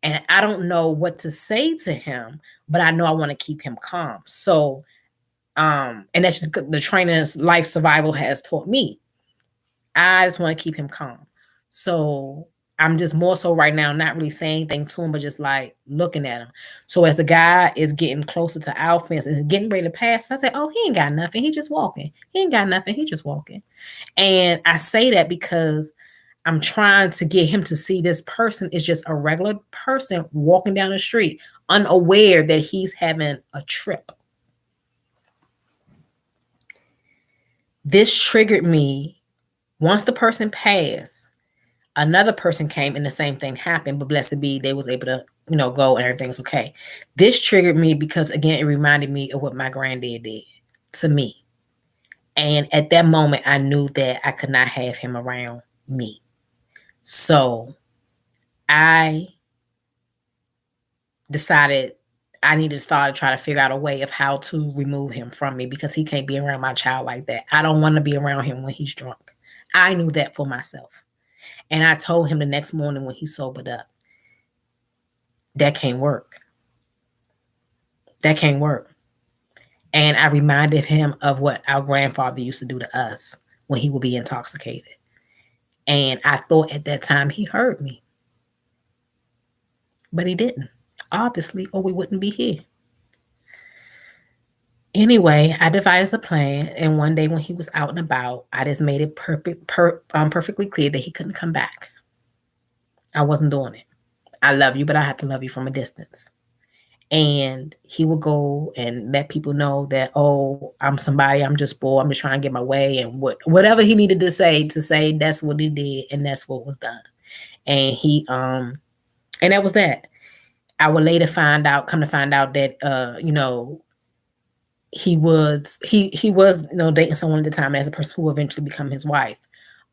Speaker 1: And I don't know what to say to him, but I know I want to keep him calm. So, and that's just the training life survival has taught me. I just want to keep him calm. So I'm just more so right now, not really saying anything to him, but just like looking at him. So as the guy is getting closer to our fence and getting ready to pass, I say, oh, he ain't got nothing. He just walking. He ain't got nothing. He just walking. And I say that because I'm trying to get him to see this person is just a regular person walking down the street, unaware that he's having a trip. This triggered me. Once the person passed, another person came and the same thing happened, but blessed be they was able to, go and everything's okay. This triggered me because, again, it reminded me of what my granddad did to me. And at that moment, I knew that I could not have him around me. So I decided I need to start trying to figure out a way of how to remove him from me because he can't be around my child like that. I don't want to be around him when he's drunk. I knew that for myself. And I told him the next morning when he sobered up, that can't work. That can't work. And I reminded him of what our grandfather used to do to us when he would be intoxicated. And I thought at that time he heard me. But he didn't, obviously, or we wouldn't be here. Anyway, I devised a plan, and one day when he was out and about, I just made it perfectly clear that he couldn't come back. I wasn't doing it. I love you, but I have to love you from a distance. And he would go and let people know that, oh, I'm somebody, I'm just bored, I'm just trying to get my way, and whatever he needed to say, that's what he did, and that's what was done. And he and that was that. I would later come to find out that he was dating someone at the time as a person who would eventually become his wife.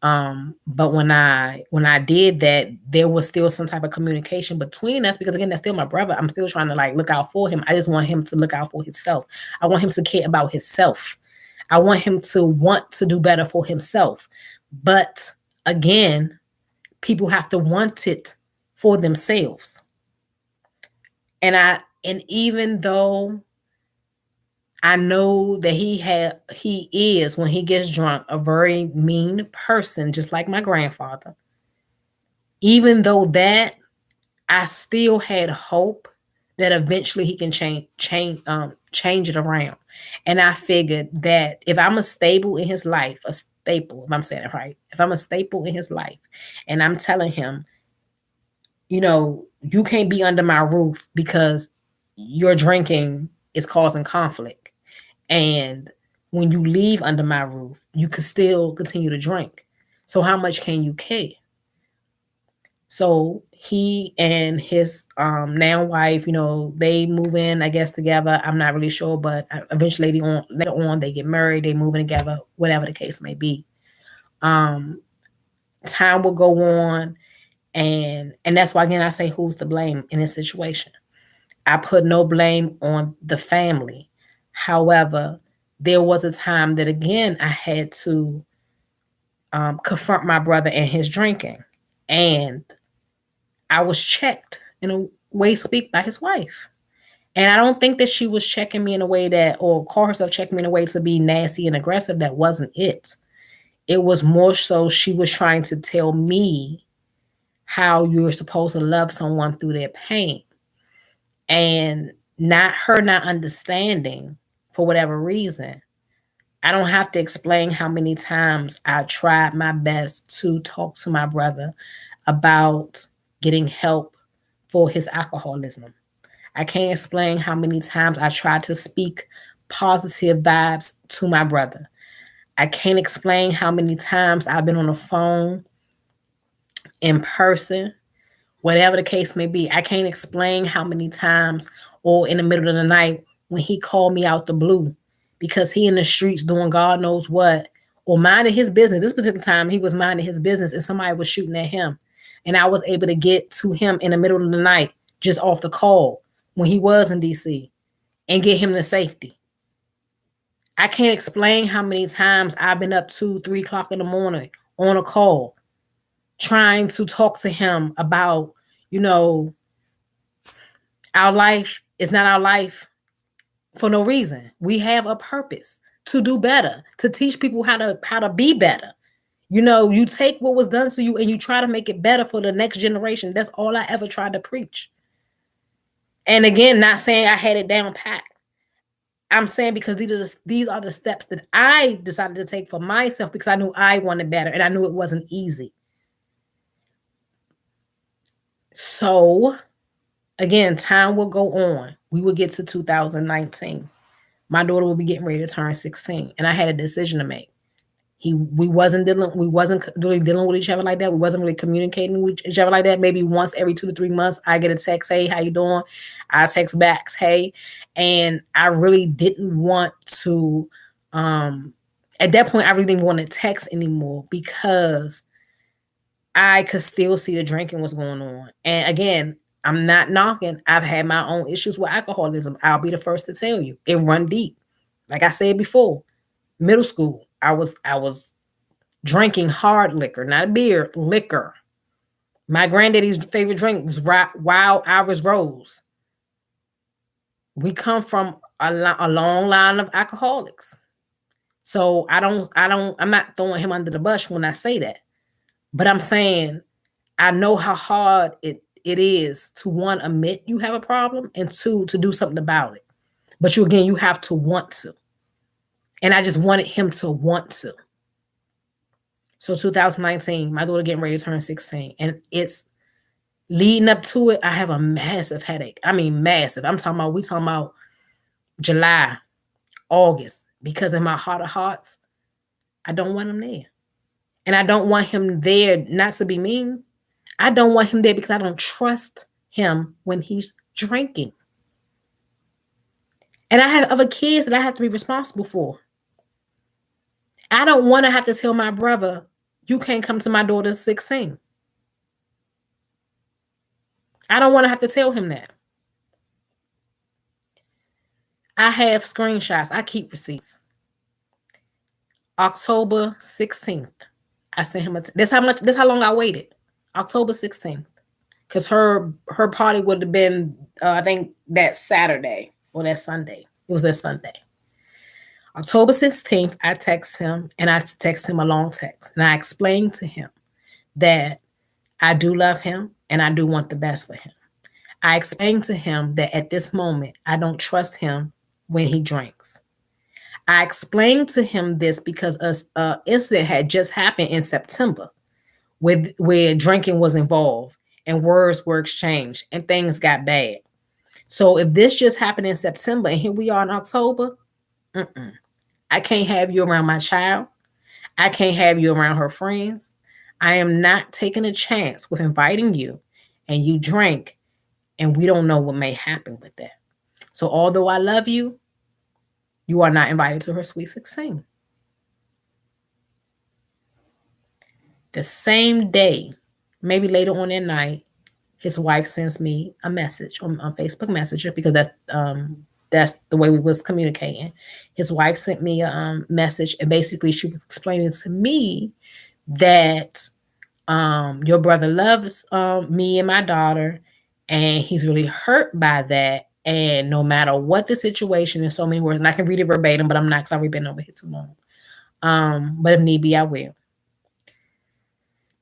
Speaker 1: But when I did that, there was still some type of communication between us because, again, that's still my brother. I'm still trying to look out for him. I just want him to look out for himself. I want him to care about himself. I want him to want to do better for himself. But again, people have to want it for themselves. And even though I know that he is, when he gets drunk, a very mean person, just like my grandfather. Even though that, I still had hope that eventually he can change it around. And I figured that if I'm a staple in his life, if I'm saying it right, if I'm a staple in his life, and I'm telling him, you can't be under my roof because your drinking is causing conflict. And when you leave under my roof, you can still continue to drink. So how much can you care? So he and his now wife, they move in, I guess, together. I'm not really sure, but eventually later on they get married, they move in together, whatever the case may be. Time will go on, and that's why, again, I say, who's to blame in this situation? I put no blame on the family. However, there was a time that, again, I had to confront my brother and his drinking. And I was checked in a way, speak, by his wife. And I don't think that she was checking me in a way or call herself checking me in a way to be nasty and aggressive. That wasn't it. It was more so she was trying to tell me how you're supposed to love someone through their pain. And not understanding, for whatever reason, I don't have to explain how many times I tried my best to talk to my brother about getting help for his alcoholism. I can't explain how many times I tried to speak positive vibes to my brother. I can't explain how many times I've been on the phone, in person, whatever the case may be. I can't explain how many times or in the middle of the night when he called me out the blue because he in the streets doing God knows what, or minding his business. This particular time he was minding his business and somebody was shooting at him. And I was able to get to him in the middle of the night, just off the call when he was in DC, and get him to safety. I can't explain how many times I've been up 2, 3 o'clock in the morning on a call, trying to talk to him about, our life is not our life for no reason. We have a purpose to do better, to teach people how to be better. You take what was done to you and you try to make it better for the next generation. That's all I ever tried to preach. And again, not saying I had it down pat. I'm saying because these are the steps that I decided to take for myself because I knew I wanted better and I knew it wasn't easy. So again, time will go on. We will get to 2019. My daughter will be getting ready to turn 16, and I had a decision to make. We wasn't really dealing with each other like that. We wasn't really communicating with each other like that. Maybe once every 2 to 3 months, I get a text, "Hey, how you doing?" I text back, "Hey," and I really didn't want to. At that point, I really didn't want to text anymore because I could still see the drinking was going on. And again, I'm not knocking. I've had my own issues with alcoholism. I'll be the first to tell you. It run deep. Like I said before, middle school, I was drinking hard liquor, not beer, liquor. My granddaddy's favorite drink was Wild Irish Rose. We come from a long line of alcoholics. So I'm not throwing him under the bus when I say that. But I'm saying I know how hard it is to, one, admit you have a problem, and two, to do something about it. But you have to want to. And I just wanted him to want to. So 2019, my daughter getting ready to turn 16. And it's leading up to it, I have a massive headache. I mean, massive. We talking about July, August. Because in my heart of hearts, I don't want him there. And I don't want him there not to be mean. I don't want him there because I don't trust him when he's drinking. And I have other kids that I have to be responsible for. I don't want to have to tell my brother, "You can't come to my daughter's 16." I don't want to have to tell him that. I have screenshots. I keep receipts. October 16th, I sent him that's how long I waited. October 16th. Because her party would have been, I think, that Saturday or that Sunday. It was that Sunday. October 16th, I text him, and I text him a long text. And I explained to him that I do love him and I do want the best for him. I explained to him that at this moment, I don't trust him when he drinks. I explained to him this because an incident had just happened in September where drinking was involved and words were exchanged and things got bad. So if this just happened in September and here we are in October, I can't have you around my child. I can't have you around her friends. I am not taking a chance with inviting you and you drink and we don't know what may happen with that. So although I love you, you are not invited to her sweet 16. The same day, maybe later on that night, his wife sends me a message on Facebook Messenger because that's the way we was communicating. His wife sent me a message, and basically she was explaining to me that your brother loves me and my daughter, and he's really hurt by that. And no matter what the situation, in so many words, and I can read it verbatim, but I'm not because I've already been over here too long. But if need be, I will.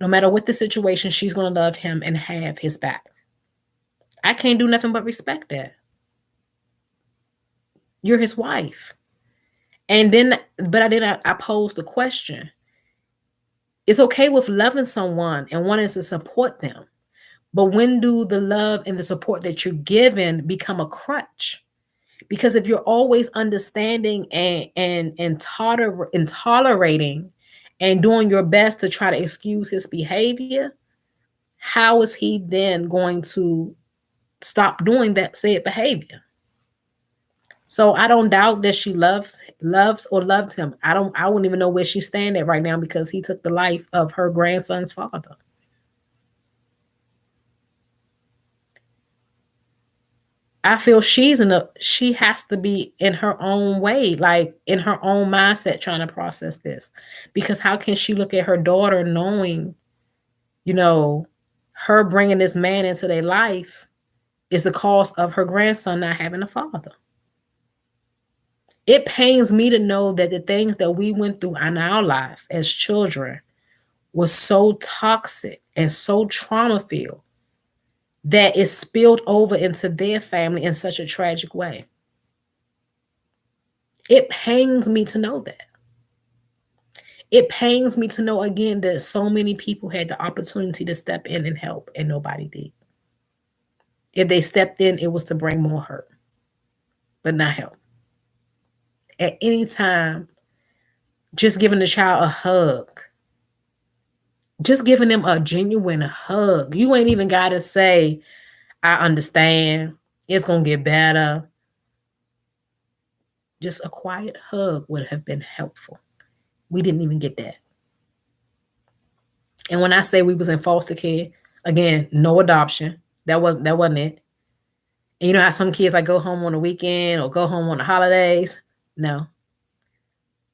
Speaker 1: No matter what the situation, she's going to love him and have his back. I can't do nothing but respect that. You're his wife. And then, I posed the question. It's okay with loving someone and wanting to support them. But when do the love and the support that you're given become a crutch? Because if you're always understanding and tolerating and doing your best to try to excuse his behavior, how is he then going to stop doing that said behavior? So I don't doubt that she loves or loved him. I wouldn't even know where she's standing at right now because he took the life of her grandson's father. I feel she has to be in her own way, like in her own mindset trying to process this. Because how can she look at her daughter knowing, you know, her bringing this man into their life is the cause of her grandson not having a father? It pains me to know that the things that we went through in our life as children was so toxic and so trauma filled that it spilled over into their family in such a tragic way. It pains me to know that. It pains me to know again that so many people had the opportunity to step in and help and nobody did. If they stepped in, it was to bring more hurt, but not help. At any time, just giving the child a hug, just giving them a genuine hug. You ain't even got to say, I understand, it's going to get better. Just a quiet hug would have been helpful. We didn't even get that. And when I say we was in foster care, again, no adoption. That wasn't it. And you know how some kids like go home on the weekend or go home on the holidays? No.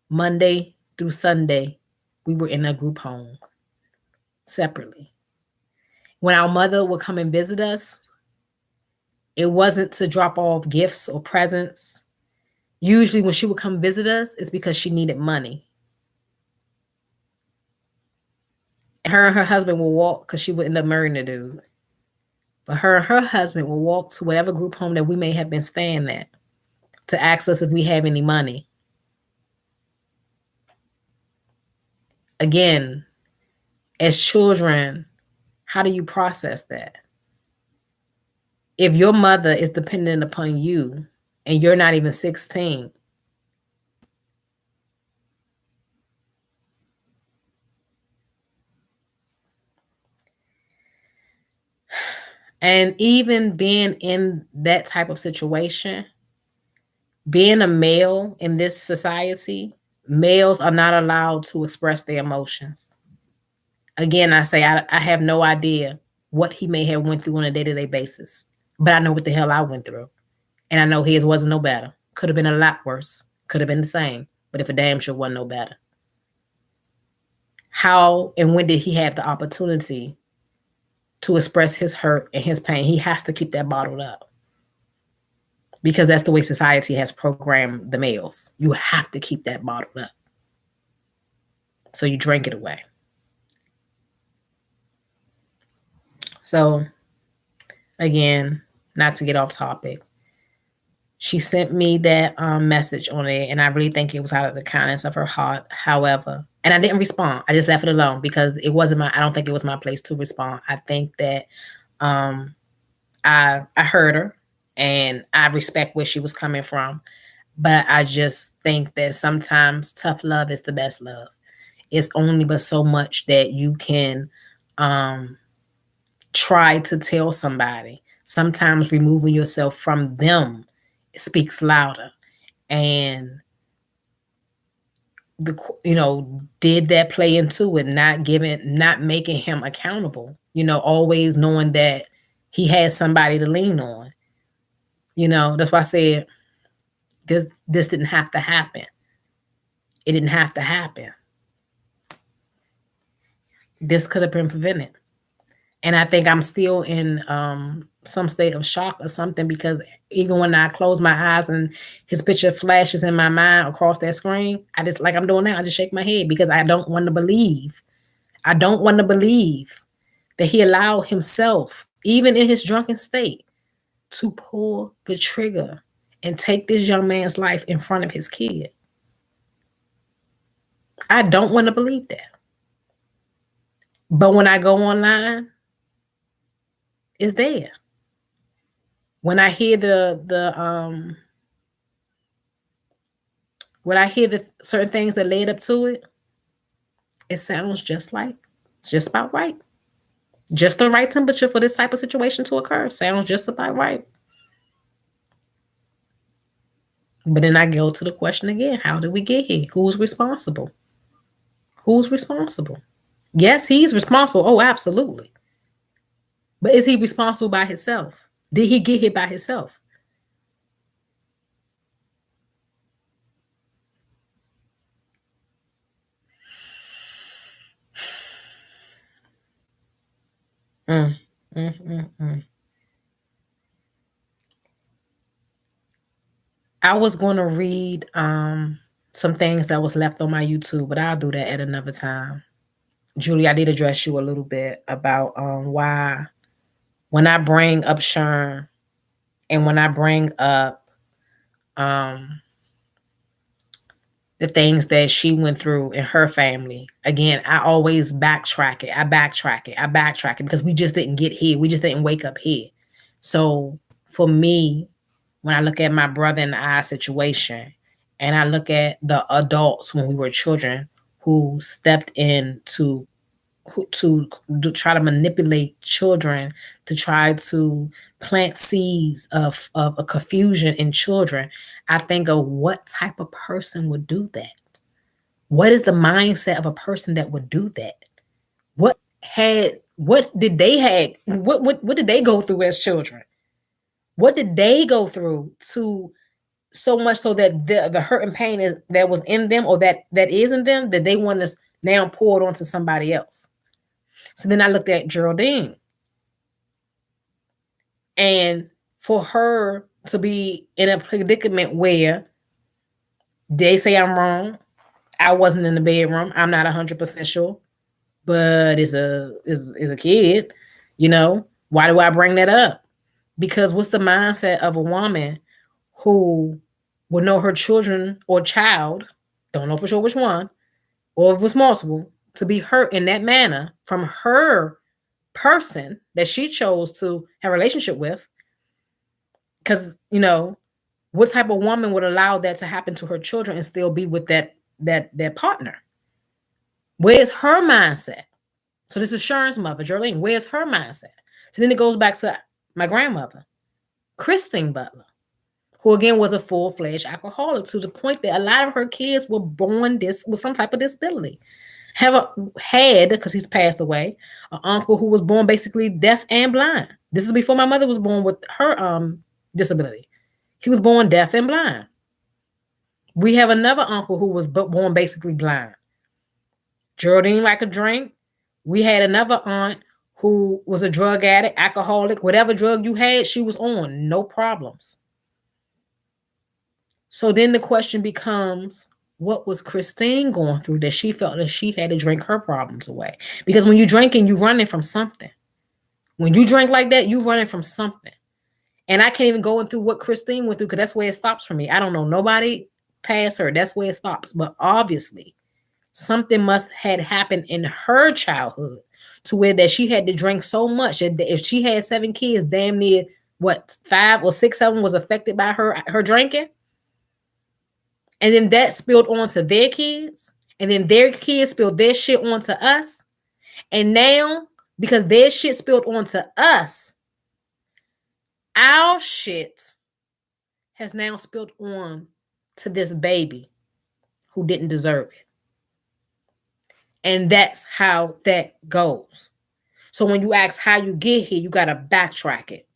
Speaker 1: Monday through Sunday, we were in a group home separately. When our mother would come and visit us, it wasn't to drop off gifts or presents. Usually when she would come visit us, it's because she needed money. Her and her husband will walk because she would end up marrying the dude. But her and her husband will walk to whatever group home that we may have been staying at to ask us if we have any money. Again, as children, how do you process that? If your mother is dependent upon you and you're not even 16, and even being in that type of situation, being a male in this society, males are not allowed to express their emotions. Again, I say I have no idea what he may have went through on a day-to-day basis, but I know what the hell I went through. And I know his wasn't no better. Could have been a lot worse. Could have been the same. But if a damn sure wasn't no better. How and when did he have the opportunity to express his hurt and his pain? He has to keep that bottled up. Because that's the way society has programmed the males. You have to keep that bottled up. So you drink it away. So, again, not to get off topic, she sent me that message on it, and I really think it was out of the kindness of her heart. However, and I didn't respond. I just left it alone because it wasn't I don't think it was my place to respond. I think that I heard her and I respect where she was coming from. But I just think that sometimes tough love is the best love. It's only but so much that you can try to tell somebody. Sometimes removing yourself from them speaks louder. And did that play into it? Not making him accountable, always knowing that he had somebody to lean on. That's why I said this didn't have to happen. It didn't have to happen. This could have been prevented. And I think I'm still in some state of shock or something, because even when I close my eyes and his picture flashes in my mind across that screen, I just, like I'm doing now, I just shake my head because I don't want to believe. I don't want to believe that he allowed himself, even in his drunken state, to pull the trigger and take this young man's life in front of his kid. I don't want to believe that. But when I go online, it's there. When I hear the certain things that led up to it, it sounds just about right. Just the right temperature for this type of situation to occur. Sounds just about right. But then I go to the question again, how did we get here? Who's responsible? Who's responsible? Yes, he's responsible. Oh, absolutely. But is he responsible by himself? Did he get here by himself? Mm, mm, mm, mm. I was going to read some things that was left on my YouTube, but I'll do that at another time. Julie, I did address you a little bit about why when I bring up Sherm and when I bring up um, the things that she went through in her family, again, I always backtrack it. I backtrack it because we just didn't get here. We just didn't wake up here. So for me, when I look at my brother and I situation, and I look at the adults when we were children who stepped in to try to manipulate children, to try to plant seeds of a confusion in children, I think of what type of person would do that. What is the mindset of a person that would do that? What did they had what did they go through as children? What did they go through to so much so that the hurt and pain is that was in them or that is in them that they want to now pour it onto somebody else. So then I looked at Geraldine, and for her to be in a predicament where they say I'm wrong, I wasn't in the bedroom. I'm not 100% sure, but it's a kid. You know, why do I bring that up? Because what's the mindset of a woman who will know her children or child, don't know for sure which one, or if it's multiple, to be hurt in that manner from her person that she chose to have a relationship with? Because, what type of woman would allow that to happen to her children and still be with that partner? Where's her mindset? So this is Sharon's mother, Jolene. Where's her mindset? So then it goes back to my grandmother, Christine Butler, who again was a full-fledged alcoholic to the point that a lot of her kids were born with some type of disability. Had, because he's passed away, an uncle who was born basically deaf and blind. This is before my mother was born with her disability. He was born deaf and blind. We have another uncle who was born basically blind. Geraldine like a drink. We had another aunt who was a drug addict, alcoholic, whatever drug you had, she was on, no problems. So then the question becomes, what was Christine going through that she felt that she had to drink her problems away? Because when you're drinking, you're running from something. When you drink like that, you're running from something. And I can't even go into what Christine went through because that's where it stops for me. I don't know nobody past her. That's where it stops. But obviously, something must had happened in her childhood to where that she had to drink so much that if she had 7 kids, damn near 5 or 6 of them was affected by her drinking. And then that spilled onto their kids. And then their kids spilled their shit onto us. And now, because their shit spilled onto us, our shit has now spilled on to this baby who didn't deserve it. And that's how that goes. So when you ask how you get here, you got to backtrack it.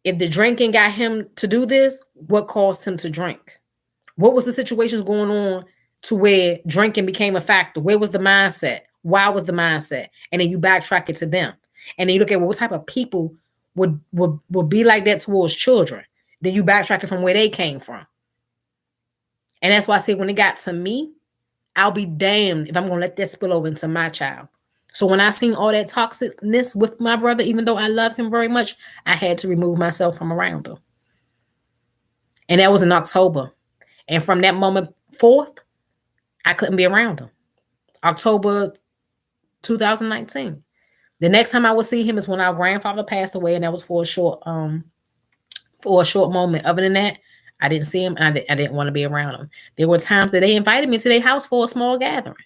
Speaker 1: If the drinking got him to do this, what caused him to drink? What was the situations going on to where drinking became a factor? Where was the mindset? Why was the mindset? And then you backtrack it to them. And then you look at what type of people would be like that towards children. Then you backtrack it from where they came from. And that's why I say when it got to me, I'll be damned if I'm going to let that spill over into my child. So when I seen all that toxicness with my brother, even though I love him very much, I had to remove myself from around him. And that was in October. And from that moment forth, I couldn't be around him. October 2019. The next time I would see him is when our grandfather passed away, and that was for a short moment. Other than that, I didn't see him, and I didn't want to be around him. There were times that they invited me to their house for a small gathering.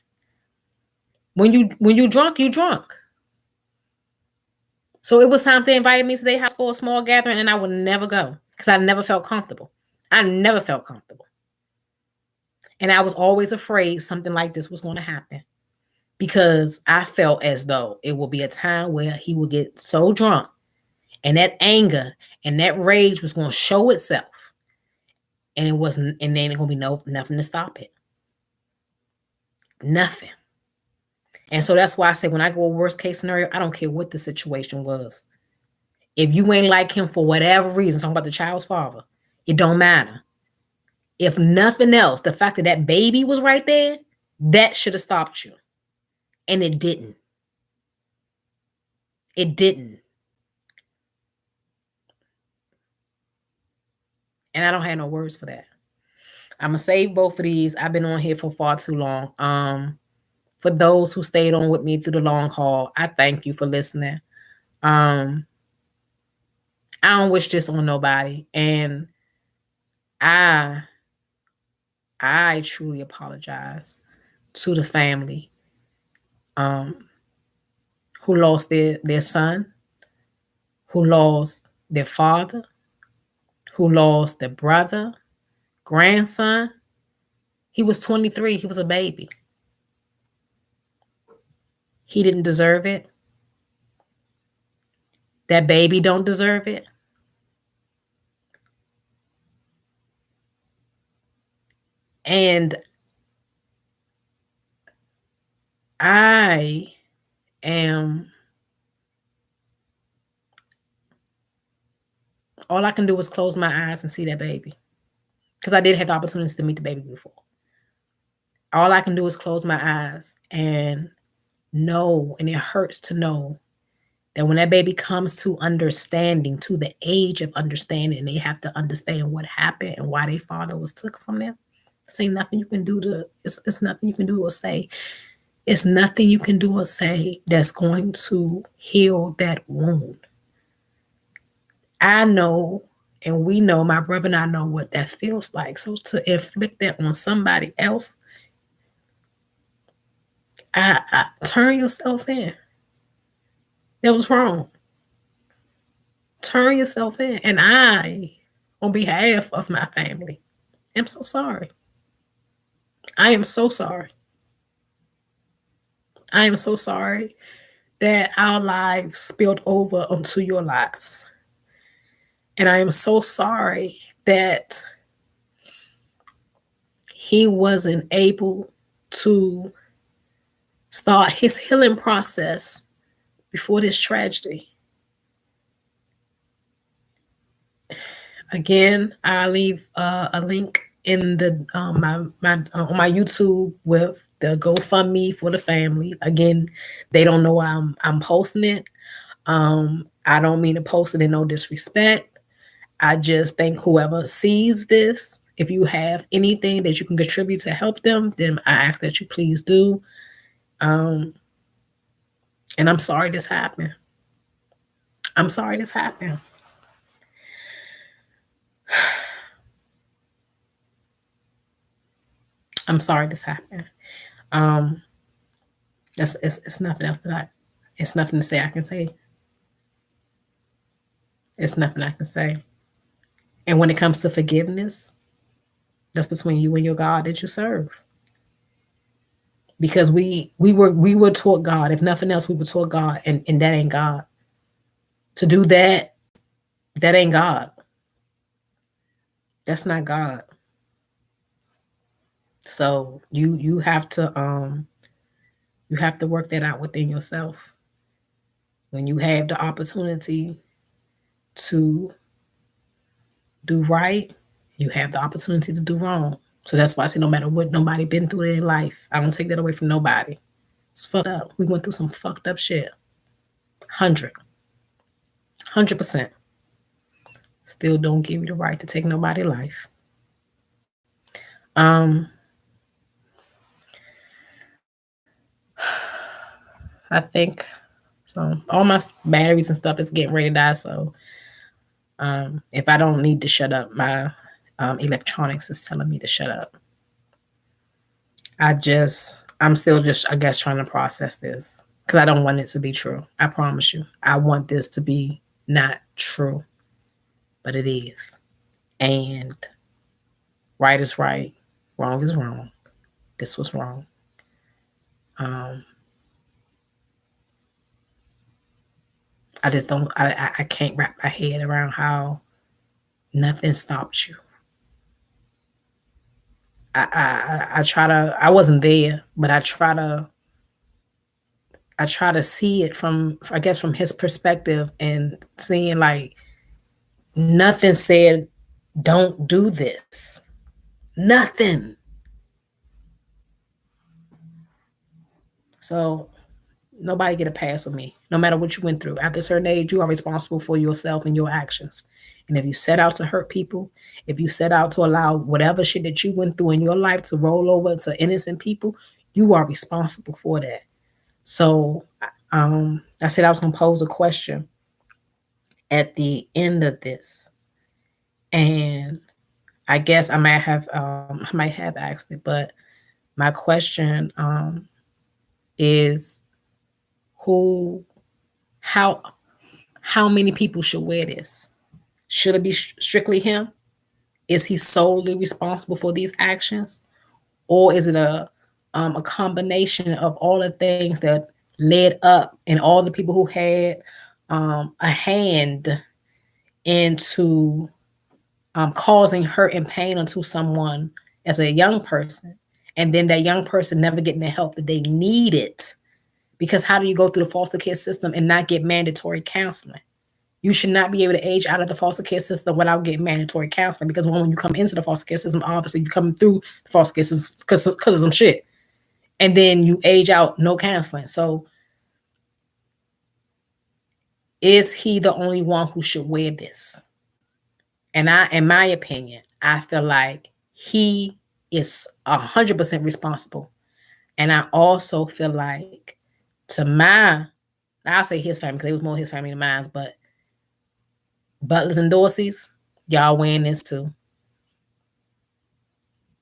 Speaker 1: When you drunk, you drunk. So it was times they invited me to their house for a small gathering, and I would never go because I never felt comfortable. I never felt comfortable. And I was always afraid something like this was going to happen because I felt as though it will be a time where he would get so drunk and that anger and that rage was going to show itself. And it wasn't, and then it going to be nothing to stop it. Nothing. And so that's why I say when I go worst case scenario, I don't care what the situation was. If you ain't like him for whatever reason, talking about the child's father, it don't matter. If nothing else, the fact that that baby was right there, that should have stopped you. And it didn't. It didn't. And I don't have no words for that. I'm going to save both of these. I've been on here for far too long. For those who stayed on with me through the long haul, I thank you for listening. I don't wish this on nobody. And I truly apologize to the family who lost their son, who lost their father, who lost their brother, grandson. He was 23. He was a baby. He didn't deserve it. That baby don't deserve it. And I am, all I can do is close my eyes and see that baby. Because I did have the opportunity to meet the baby before. All I can do is close my eyes and know, and it hurts to know that when that baby comes to understanding, to the age of understanding, they have to understand what happened and why their father was took from them. It's ain't nothing you can do to, it's nothing you can do or say. It's nothing you can do or say that's going to heal that wound. I know, and we know, my brother and I know what that feels like. So to inflict that on somebody else, I turn yourself in. That was wrong. Turn yourself in. And I, on behalf of my family, am so sorry. I am so sorry. I am so sorry that our lives spilled over onto your lives. And I am so sorry that he wasn't able to start his healing process before this tragedy. Again, I'll leave a link in the on my YouTube with the GoFundMe for the family. Again, they don't know I'm posting it. I don't mean to post it in no disrespect. I just think whoever sees this, if you have anything that you can contribute to help them, then I ask that you please do. And I'm sorry this happened. I'm sorry this happened. I'm sorry this happened. It's nothing else it's nothing to say I can say. It's nothing I can say. And when it comes to forgiveness, that's between you and your God that you serve. Because we were taught God. If nothing else, we were taught God, and that ain't God. To do that ain't God. That's not God. So you have to work that out within yourself. When you have the opportunity to do right, you have the opportunity to do wrong. So that's why I say no matter what nobody been through in life, I don't take that away from nobody. It's fucked up. We went through some fucked up shit. 100%. Still don't give you the right to take nobody's life. I think so. All my batteries and stuff is getting ready to die. So if I don't need to shut up, my electronics is telling me to shut up. I'm still just, I guess, trying to process this because I don't want it to be true. I promise you. I want this to be not true, but it is. And Right is right, wrong is wrong. This was wrong. Um, I just don't. I can't wrap my head around how nothing stopped you. I try to. I wasn't there, but I try to see it from, I guess, from his perspective, and seeing like nothing said don't do this. Nothing. So nobody get a pass with me. No matter what you went through. After a certain age, you are responsible for yourself and your actions. And if you set out to hurt people, if you set out to allow whatever shit that you went through in your life to roll over to innocent people, you are responsible for that. So I said I was gonna pose a question at the end of this. And I guess I might have asked it, but my question is who how how many people should wear this? Should it be strictly him? Is he solely responsible for these actions, or is it a combination of all the things that led up and all the people who had a hand into causing hurt and pain unto someone as a young person, and then that young person never getting the help that they needed? Because how do you go through the foster care system and not get mandatory counseling? You should not be able to age out of the foster care system without getting mandatory counseling, because when you come into the foster care system, obviously you come through the foster care system because of some shit, and then you age out, no counseling. So is he the only one who should wear this? And in my opinion, I feel like he is 100% responsible. And I also feel like, to my, I'll say his family because it was more his family than mine, but Butlers and Dorseys, y'all wearing this too.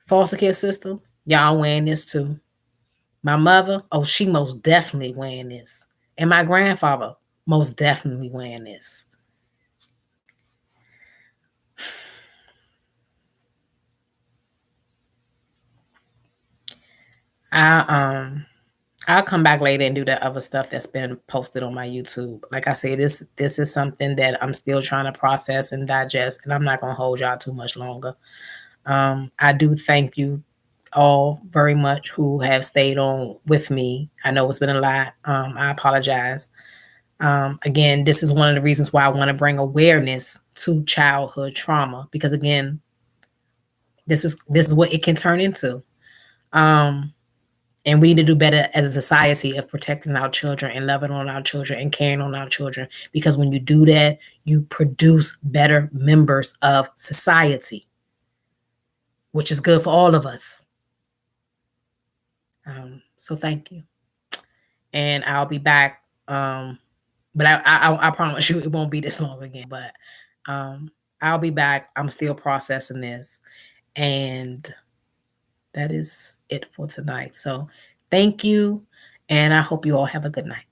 Speaker 1: Foster care system, y'all wearing this too. My mother, oh, she most definitely wearing this. And my grandfather, most definitely wearing this. I I'll come back later and do the other stuff that's been posted on my YouTube. Like I say, this is something that I'm still trying to process and digest, and I'm not gonna hold y'all too much longer. I do thank you all very much who have stayed on with me. I know it's been a lot. I apologize. Again, this is one of the reasons why I want to bring awareness to childhood trauma, because again, this is what it can turn into. Um, and we need to do better as a society of protecting our children and loving on our children and caring on our children. Because when you do that, you produce better members of society, which is good for all of us. So thank you. And I'll be back. But I promise you it won't be this long again. But I'll be back. I'm still processing this. And that is it for tonight. So thank you. And I hope you all have a good night.